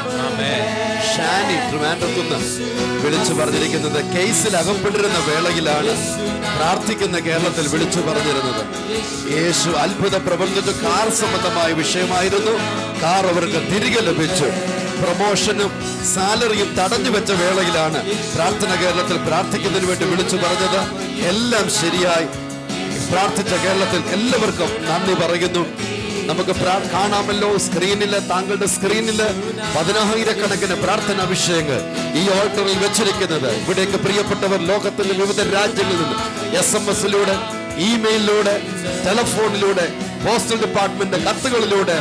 ഷാനി ട്രിവാൻഡ്രത്തുനിന്ന് വിളിച്ചു പറഞ്ഞിരിക്കുന്നത് കേസിൽ അകപ്പെട്ടിരുന്ന വേളയിലാണ് പ്രാർത്ഥിക്കുന്ന കേരളത്തിൽ വിളിച്ചു പറഞ്ഞിരുന്നത്. യേശു അത്ഭുത പ്രപഞ്ചത്തിൽ കാർ സംബന്ധമായ വിഷയമായിരുന്നു. കാർ അവർക്ക് തിരികെ ലഭിച്ചു. പ്രൊമോഷനും സാലറിയും തടഞ്ഞു വെച്ച വേളയിലാണ് പ്രാർത്ഥന കേരളത്തിൽ പ്രാർത്ഥിക്കുന്നതിന് വേണ്ടി വിളിച്ചു പറഞ്ഞത്. എല്ലാം ശരിയായി പ്രാർത്ഥിച്ച കേരളത്തിൽ എല്ലാവർക്കും നന്ദി പറയുന്നു. നമുക്ക് കാണാമല്ലോ സ്ക്രീനില്, താങ്കളുടെ സ്ക്രീനില് 10,000-കണക്കിന് പ്രാർത്ഥനാ വിഷയങ്ങൾ ഈ ഓൾട്ടറിൽ വെച്ചിരിക്കുന്നത്. ഇവിടേക്ക് പ്രിയപ്പെട്ടവർ ലോകത്തിന്റെ വിവിധ രാജ്യങ്ങളിൽ നിന്ന് SMS-ലൂടെ, ഇമെയിലിലൂടെ, ടെലഫോണിലൂടെ, പോസ്റ്റൽ ഡിപ്പാർട്ട്മെന്റ് കത്തുകളിലൂടെ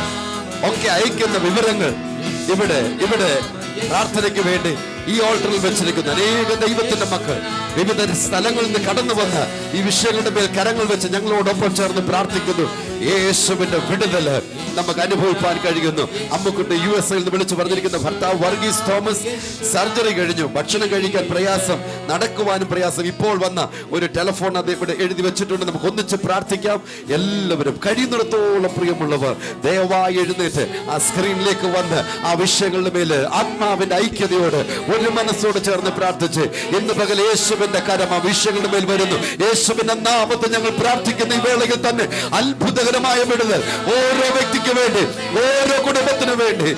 ഒക്കെ അയക്കുന്ന വിവരങ്ങൾ ഇവിടെ പ്രാർത്ഥനയ്ക്ക് വേണ്ടി ഈ ഓൾട്ടറിൽ വെച്ചിരിക്കുന്ന അനേക ദൈവത്തിന്റെ മക്കൾ വിവിധ സ്ഥലങ്ങളിൽ നിന്ന് കടന്നു വന്ന് ഈ വിഷയങ്ങളുടെ മേൽ കരങ്ങൾ വെച്ച് ഞങ്ങളോടൊപ്പം ചേർന്ന് പ്രാർത്ഥിക്കുന്നു. യേശുവിന്റെ വിടുതല് നമുക്ക് അനുഭവിക്കാൻ കഴിയുന്നു. അമ്മുക്കുട്ടി USA നിന്ന് വിളിച്ചു പറഞ്ഞിരിക്കുന്ന ഭർത്താവ് വർഗീസ് തോമസ് സർജറി കഴിഞ്ഞു. ഭക്ഷണം കഴിക്കാൻ പ്രയാസം, നടക്കുവാനും പ്രയാസം. ഇപ്പോൾ വന്ന ഒരു ടെലഫോൺ അത് ഇവിടെ എഴുതി വെച്ചിട്ടുണ്ട്. നമുക്ക് ഒന്നിച്ച് പ്രാർത്ഥിക്കാം. എല്ലാവരും കഴിയുന്നിടത്തോളം പ്രിയമുള്ളവർ ദയവായി എഴുന്നേറ്റ് ആ സ്ക്രീനിലേക്ക് വന്ന് ആ വിഷയങ്ങളുടെ മേല് ആത്മാവിന്റെ ഐക്യതയോട് ഒരു മനസ്സോട് ചേർന്ന് പ്രാർത്ഥിച്ച് ഇന്ന് പകൽ യേശുവിന്റെ കരം ആ വിഷയങ്ങളുടെ മേൽ വരുന്നു. യേശുവിന്റെ നാമത്തിൽ ഞങ്ങൾ പ്രാർത്ഥിക്കുന്ന ഈ വേളയിൽ തന്നെ അത്ഭുതകരമായ വിടുതൽ ഓരോ വ്യക്തിക്ക് വേണ്ടി, ഓരോ കുടുംബത്തിനു വേണ്ടി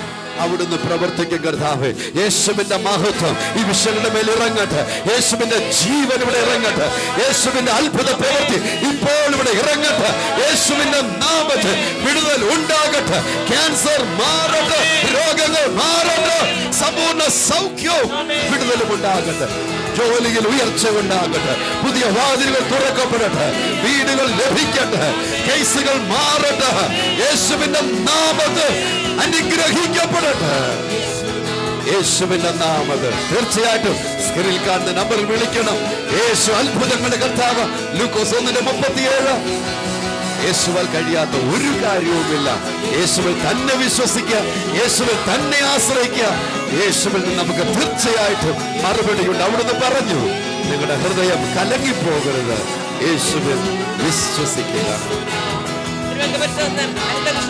അവിടുന്ന് പ്രവർത്തിക്കും. കർത്താവേ, യേശുവിന്റെ മഹത്വം ഈ വിഷയങ്ങളുടെ മേൽ ഇറങ്ങട്ടെ. യേശുവിന്റെ ജീവൻ ഇവിടെ ഇറങ്ങട്ടെ. യേശുവിന്റെ അത്ഭുത പ്രവൃത്തി ഇപ്പോൾ ഇവിടെ ഇറങ്ങട്ടെ. യേശുവിന്റെ നാമത്തിൽ വിടുതൽ ഉണ്ടാകട്ടെ. ക്യാൻസർ മാറട്ടെ, രോഗങ്ങൾ മാറട്ടെ, സമ്പൂർണ്ണ സൗഖ്യവും വിടുതലും ഉണ്ടാകട്ടെ. ജോലിയിൽ ഉയർച്ച ഉണ്ടാകട്ടെ. പുതിയ വാതിലുകൾ തുറക്കപ്പെടട്ടെ. വീടുകൾ ലഭിക്കട്ടെ. കേസുകൾ മാറട്ടെ. യേശുവിന്റെ നാമത്തിൽ അനുഗ്രഹിക്കപ്പെടട്ടെ. യേശുവിന്റെ നാമത്തിൽ തീർച്ചയായിട്ടും സ്ക്രീനിൽ കാണുന്ന നമ്പറിൽ വിളിക്കണം. യേശു അത്ഭുതങ്ങളുടെ കർത്താവ്. ലൂക്കോസ് 1:37. യേശുവിൽ കഴിയാത്ത ഒരു കാര്യവുമില്ല. യേശുവിൽ തന്നെ വിശ്വസിക്കുക, യേശുവിൽ തന്നെ ആശ്രയിക്കുക. യേശുവിൽ നിന്ന് നമുക്ക് തീർച്ചയായിട്ടും മറുപടിയുണ്ട്. അവിടുന്ന് പറഞ്ഞു, നിങ്ങളുടെ ഹൃദയം കലങ്ങിപ്പോകരുത്, യേശുവിൽ വിശ്വസിക്കുക.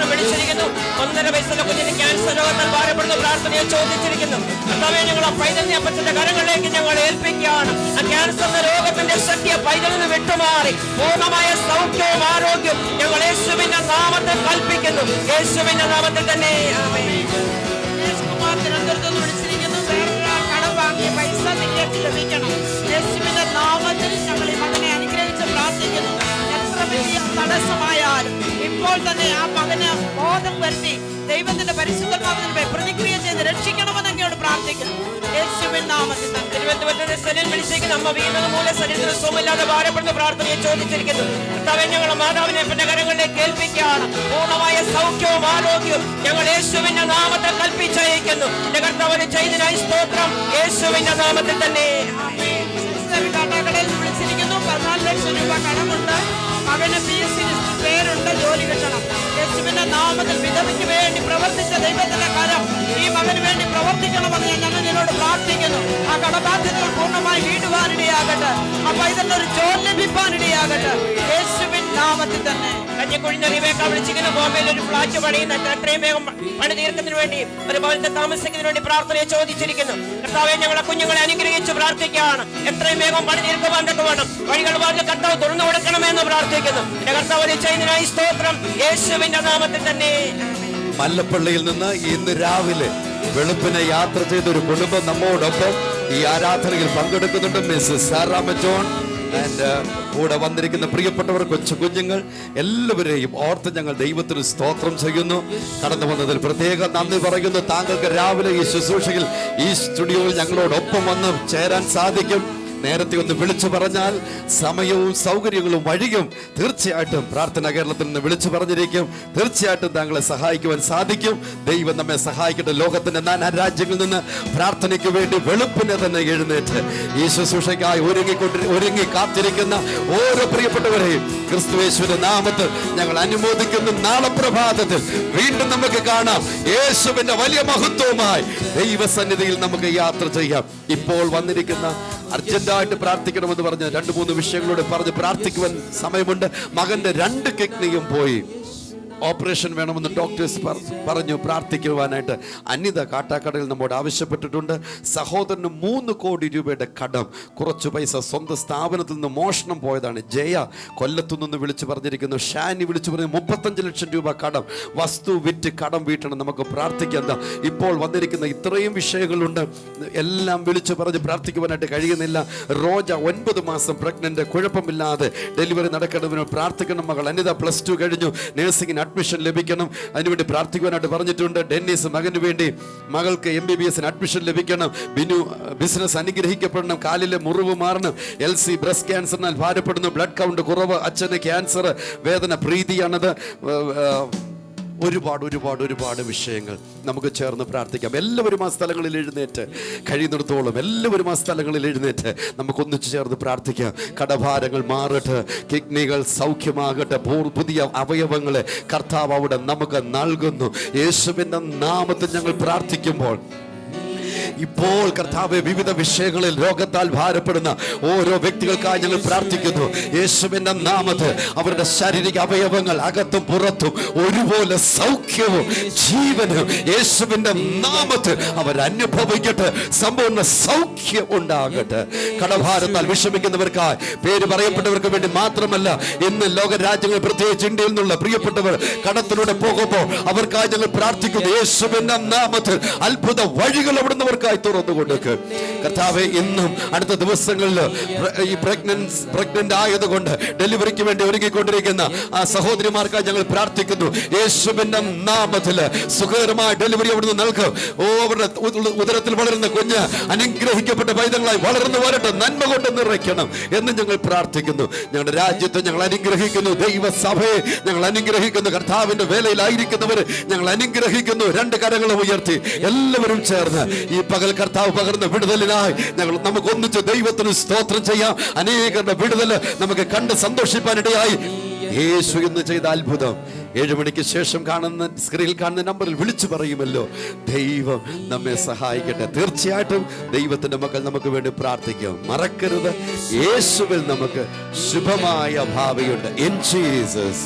വിളിച്ചിരിക്കുന്നു. 1.5 വയസ്സുള്ള കുഞ്ഞിന് ക്യാൻസർ രോഗത്താൽ ഭാരപ്പെടുന്ന പ്രാർത്ഥനയെ ചോദിച്ചിരിക്കുന്നു. കർത്താവേ, ഞങ്ങൾ പൈതലിനെ അപ്പച്ചന്റെ കരങ്ങളിലേക്ക് ഞങ്ങൾ ഏൽപ്പിക്കുകയാണ്. ആ ക്യാൻസർ രോഗത്തിന്റെ ശക്തിയെ പൈതലിന് വിട്ടുമാറി പൂർണ്ണമായ സൗഖ്യവും ആരോഗ്യവും ഞങ്ങൾ യേശുവിന്റെ നാമത്തിൽ കൽപ്പിക്കുന്നു. യേശുവിന്റെ നാമത്തിൽ തന്നെ. വിളിച്ചിരിക്കുന്നു. കടം വാങ്ങിയ പൈസ നിങ്ങൾക്ക് ലഭിക്കണം. യേശുവിന്റെ നാമത്തിൽ ഞങ്ങൾ ഈ മകനെ അനുഗ്രഹിച്ച് പ്രാർത്ഥിക്കുന്നു. എത്ര വലിയ തടസ്സമായാലും ഇപ്പോൾ തന്നെ ആ മകന് ബോധം വരുത്തി ദൈവത്തിന്റെ പരിശുദ്ധാത്മാവിനെ പ്രതിക്രിയ ചെയ്ത് രക്ഷിക്കണമെന്ന് അങ്ങയോട് പ്രാർത്ഥിക്കുന്നു. യേശുവിന്റെ നാമത്തിൽ വിളിച്ചിരിക്കുന്ന അമ്മ വീണ്ടും മൂല ശരീരത്തിന് സുഖമില്ലാതെ ഭാരപ്പെടുന്ന പ്രാർത്ഥനയെ ചോദിച്ചിരിക്കുന്നു. ഞങ്ങളുടെ മാതാവിനെ എന്റെ കരങ്ങളിലേക്ക് കേൾപ്പിക്കുകയാണ്. പൂർണ്ണമായ സൗഖ്യവും ആരോഗ്യവും ഞങ്ങൾ യേശുവിന്റെ നാമത്തിൽ കൽപ്പിച്ചയക്കുന്നു. എന്റെ കർത്താവിന് ചെയ്തതിനായി സ്തോത്രം. യേശുവിന്റെ നാമത്തിൽ തന്നെ. വിളിച്ചിരിക്കുന്നു. 14 ലക്ഷം രൂപ കടമുണ്ട്. മകന് PSC പ്രവർത്തിച്ച ദൈവത്തിന്റെ കരം ഈ മകന് വേണ്ടി പ്രവർത്തിക്കണമെന്ന് ഞങ്ങൾ നിന്നോട് പ്രാർത്ഥിക്കുന്നു. ആ കടബാധ്യതകൾ പൂർണ്ണമായി വീടുവാനിടയാകട്ടെ. ആ പൈതലിനൊരു ജോലി ലഭിക്കാനിടയാകട്ടെ. യേശുവിൻ നാമത്തിൽ തന്നെ. കഞ്ഞിക്കുഴിഞ്ഞ റിബേക്ക വിളിച്ചിരിക്കുന്ന ബോംബെയിൽ ഒരു ഫ്ലാറ്റ് പണിയുന്ന എത്രയും വേഗം പണി തീർക്കുന്നതിന് വേണ്ടി ഒരു ഭവനത്തിൽ താമസിക്കുന്നതിന് വേണ്ടി പ്രാർത്ഥനയെ ചോദിച്ചിരിക്കുന്നു. കർത്താവെ, ഞങ്ങളെ കുഞ്ഞുങ്ങളെ അനുഗ്രഹിച്ച് പ്രാർത്ഥിക്കുകയാണ്. എത്രയും വേഗം പണി തീർക്കുവാൻ വേണം. വഴികൾ വാതിൽ കർത്താവ് തുറന്നു കൊടുക്കണമെന്ന് പ്രാർത്ഥിക്കുന്നു. എന്റെ കർത്താവ് ചെയ്യുന്നതിനായി സ്തോത്രം, യേശുവിന്റെ നാമത്തിൽ തന്നെ. മല്ലപ്പള്ളിയിൽ നിന്ന് ഇന്ന് രാവിലെ വെളുപ്പിനെ യാത്ര ചെയ്ത ഒരു കുടുംബം നമ്മോടൊപ്പം ഈ ആരാധനയിൽ പങ്കെടുക്കുന്നുണ്ട്. മിസ്സസ് സാറാമ്മ ജോൺ ആൻഡ് കൂടെ വന്നിരിക്കുന്ന പ്രിയപ്പെട്ടവർ, കൊച്ചു കുഞ്ഞുങ്ങൾ എല്ലാവരെയും ഓർത്ത് ഞങ്ങൾ ദൈവത്തിന് സ്തോത്രം ചെയ്യുന്നു. കടന്നു വന്നതിൽ പ്രത്യേക നന്ദി പറയുന്നു. താങ്കൾക്ക് രാവിലെ ഈ ശുശ്രൂഷയിൽ ഈ സ്റ്റുഡിയോയിൽ ഞങ്ങളോടൊപ്പം വന്ന് ചേരാൻ സാധിക്കും. നേരത്തെ ഒന്ന് വിളിച്ചു പറഞ്ഞാൽ സമയവും സൗകര്യങ്ങളും വഴിയും തീർച്ചയായിട്ടും പ്രാർത്ഥന കേരളത്തിൽ നിന്ന് വിളിച്ചു പറഞ്ഞിരിക്കും. തീർച്ചയായിട്ടും താങ്കളെ സഹായിക്കുവാൻ സാധിക്കും. ദൈവം നമ്മെ സഹായിക്കട്ടെ. ലോകത്തിന്റെ നാനാ രാജ്യങ്ങളിൽ നിന്ന് പ്രാർത്ഥനയ്ക്ക് വേണ്ടി വെളുപ്പിനെ തന്നെ എഴുന്നേറ്റ് ഈ ശുശ്രൂഷയ്ക്കായി ഒരുങ്ങി കാത്തിരിക്കുന്ന ഓരോ പ്രിയപ്പെട്ടവരെയും ക്രിസ്തുയേശുവിന്റെ നാമത്തിൽ ഞങ്ങൾ അനുമോദിക്കുന്നു. നാളെ പ്രഭാതത്തിൽ വീണ്ടും നമുക്ക് കാണാം. യേശുവിന്റെ വലിയ മഹത്വവുമായി ദൈവസന്നിധിയിൽ നമുക്ക് യാത്ര ചെയ്യാം. ഇപ്പോൾ വന്നിരിക്കുന്ന അർജന്റായിട്ട് പ്രാർത്ഥിക്കണമെന്ന് പറഞ്ഞ് 2-3 വിഷയങ്ങളോട് പറഞ്ഞ് പ്രാർത്ഥിക്കുവാൻ സമയമുണ്ട്. മകന്റെ 2 കിഡ്നിയും പോയി. ഓപ്പറേഷൻ വേണമെന്ന് ഡോക്ടേഴ്സ് പറഞ്ഞു പ്രാർത്ഥിക്കുവാനായിട്ട്. അനിത കാട്ടാക്കടയിൽ നമ്മോട് ആവശ്യപ്പെട്ടിട്ടുണ്ട്. സഹോദരന് 3 കോടി രൂപയുടെ കടം, കുറച്ച് പൈസ സ്വന്തം സ്ഥാപനത്തിൽ നിന്ന് മോഷണം പോയതാണ്. ജയ കൊല്ലത്തു നിന്ന് വിളിച്ചു പറഞ്ഞിരിക്കുന്നു. ഷാനി വിളിച്ചു പറഞ്ഞു 35 ലക്ഷം രൂപ കടം, വസ്തു വിറ്റ് കടം വീട്ടണം. നമുക്ക് പ്രാർത്ഥിക്കാം. ഇപ്പോൾ വന്നിരിക്കുന്ന ഇത്രയും വിഷയങ്ങളുണ്ട്, എല്ലാം വിളിച്ചു പറഞ്ഞ് പ്രാർത്ഥിക്കുവാനായിട്ട് കഴിയുന്നില്ല. റോജ 9 മാസം പ്രഗ്നന്റ്, കുഴപ്പമില്ലാതെ ഡെലിവറി നടക്കണമെന്ന് പ്രാർത്ഥിക്കണം. മകൾ അനിത +2 കഴിഞ്ഞു, നഴ്സിംഗിന് അഡ്മിഷൻ ലഭിക്കണം, അതിനുവേണ്ടി പ്രാർത്ഥിക്കുവാനായിട്ട് പറഞ്ഞിട്ടുണ്ട്. ഡെന്നിസ് മകന് വേണ്ടി, മകൾക്ക് MBBS അഡ്മിഷൻ ലഭിക്കണം. ബിനു ബിസിനസ് അനുഗ്രഹിക്കപ്പെടണം, കാലിലെ മുറിവ് മാറണം. LC ബ്രസ്റ്റ് ക്യാൻസറിനാൽ ഭാരപ്പെടുന്നു, ബ്ലഡ് കൗണ്ട് കുറവ്, അച്ഛന് ക്യാൻസർ വേദന. പ്രീതിയാണത്. ഒരുപാട് വിഷയങ്ങൾ നമുക്ക് ചേർന്ന് പ്രാർത്ഥിക്കാം. എല്ലാവരും ആ സ്ഥലങ്ങളിൽ എഴുന്നേറ്റ്, കഴിയുന്നിടത്തോളം എല്ലാവരും ആ സ്ഥലങ്ങളിൽ എഴുന്നേറ്റ് നമുക്കൊന്നിച്ച് ചേർന്ന് പ്രാർത്ഥിക്കാം. കടഭാരങ്ങൾ മാറട്ടെ, കിഡ്നികൾ സൗഖ്യമാകട്ടെ, പുതിയ അവയവങ്ങളെ കർത്താവ് അവിടെ നമുക്ക് നൽകുന്നു. യേശുവിന്റെ നാമത്തിൽ ഞങ്ങൾ പ്രാർത്ഥിക്കുമ്പോൾ ഇപ്പോൾ കർത്താവെ വിവിധ വിഷയങ്ങളിൽ രോഗത്താൽ ഭാരപ്പെടുന്ന ഓരോ വ്യക്തികൾക്കായി ഞങ്ങൾ പ്രാർത്ഥിക്കുന്നു. യേശുവിന്റെ നാമത്തിൽ അവരുടെ ശാരീരിക അവയവങ്ങൾ അകത്തും പുറത്തും ഒരുപോലെ സൗഖ്യവും ജീവനും യേശുവിന്റെ നാമത്തിൽ അവർ അനുഭവിക്കട്ടെ. സമ്പൂർണ്ണ സൗഖ്യം ഉണ്ടാകട്ടെ. കടഭാരത്താൽ വിഷമിക്കുന്നവർക്കായി, പേര് പറയപ്പെട്ടവർക്ക് വേണ്ടി മാത്രമല്ല, ഇന്ന് ലോകരാജ്യങ്ങൾ പ്രത്യേകിച്ച് ഇന്ത്യയിൽ നിന്നുള്ള പ്രിയപ്പെട്ടവർ കടത്തിലൂടെ പോകുമ്പോൾ അവർക്കായി ഞങ്ങൾ പ്രാർത്ഥിക്കുന്നു. യേശുവിന്റെ നാമത്തിൽ അത്ഭുത വഴികൾ അവിടുന്ന് തുറന്നു കൊടുക്കുക കർത്താവെ. ഇന്നും അടുത്ത ദിവസങ്ങളിൽ ഈ പ്രഗ്നന്റ് ആയതുകൊണ്ട് ഡെലിവറിക്ക് വേണ്ടി ഒരുങ്ങിക്കൊണ്ടിരിക്കുന്ന ആ സഹോദരിമാർക്കായി ഞങ്ങൾ പ്രാർത്ഥിക്കുന്നു. യേശുവിന്റെ നാമത്തിൽ സുഖകരമായ ഡെലിവറി അവിടുന്ന് നൽകും. അവരുടെ ഉദരത്തിൽ വളരുന്ന കുഞ്ഞ് അനുഗ്രഹിക്കപ്പെട്ട പൈതങ്ങളായി വളർന്നു വരട്ടെ, നന്മ കൊണ്ട് നിറയ്ക്കണം എന്ന് ഞങ്ങൾ പ്രാർത്ഥിക്കുന്നു. ഞങ്ങളുടെ രാജ്യത്തെ ഞങ്ങൾ അനുഗ്രഹിക്കുന്നു. ദൈവസഭയെ ഞങ്ങൾ അനുഗ്രഹിക്കുന്നു. കർത്താവിന്റെ വേലയിലായിരിക്കുന്നവരെ ഞങ്ങൾ അനുഗ്രഹിക്കുന്നു. 2 കരങ്ങളും ഉയർത്തി എല്ലാവരും ചേർന്ന് ഈ പകൽ കർത്താവ് പകർന്ന വിടുതലിനായി നമുക്ക് ഒന്നിച്ച് ദൈവത്തിന് സ്തോത്രം ചെയ്യാം. അനേകരുടെ വിടുതൽ നമുക്ക് കണ്ട് സന്തോഷിപ്പാനിടയായി. യേശു എന്ന് ചെയ്ത അത്ഭുതം 7 മണിക്ക് ശേഷം കാണുന്ന സ്ക്രീനിൽ കാണുന്ന നമ്പറിൽ വിളിച്ചു പറയുമല്ലോ. ദൈവം നമ്മെ സഹായിക്കട്ടെ. തീർച്ചയായിട്ടും ദൈവത്തിന്റെ മക്കൾ നമുക്ക് വേണ്ടി പ്രാർത്ഥിക്കാം. മറക്കരുത്, യേശുവിൽ നമുക്ക് ശുഭമായ ഭാവിയുണ്ട്. In Jesus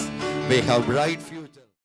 we have bright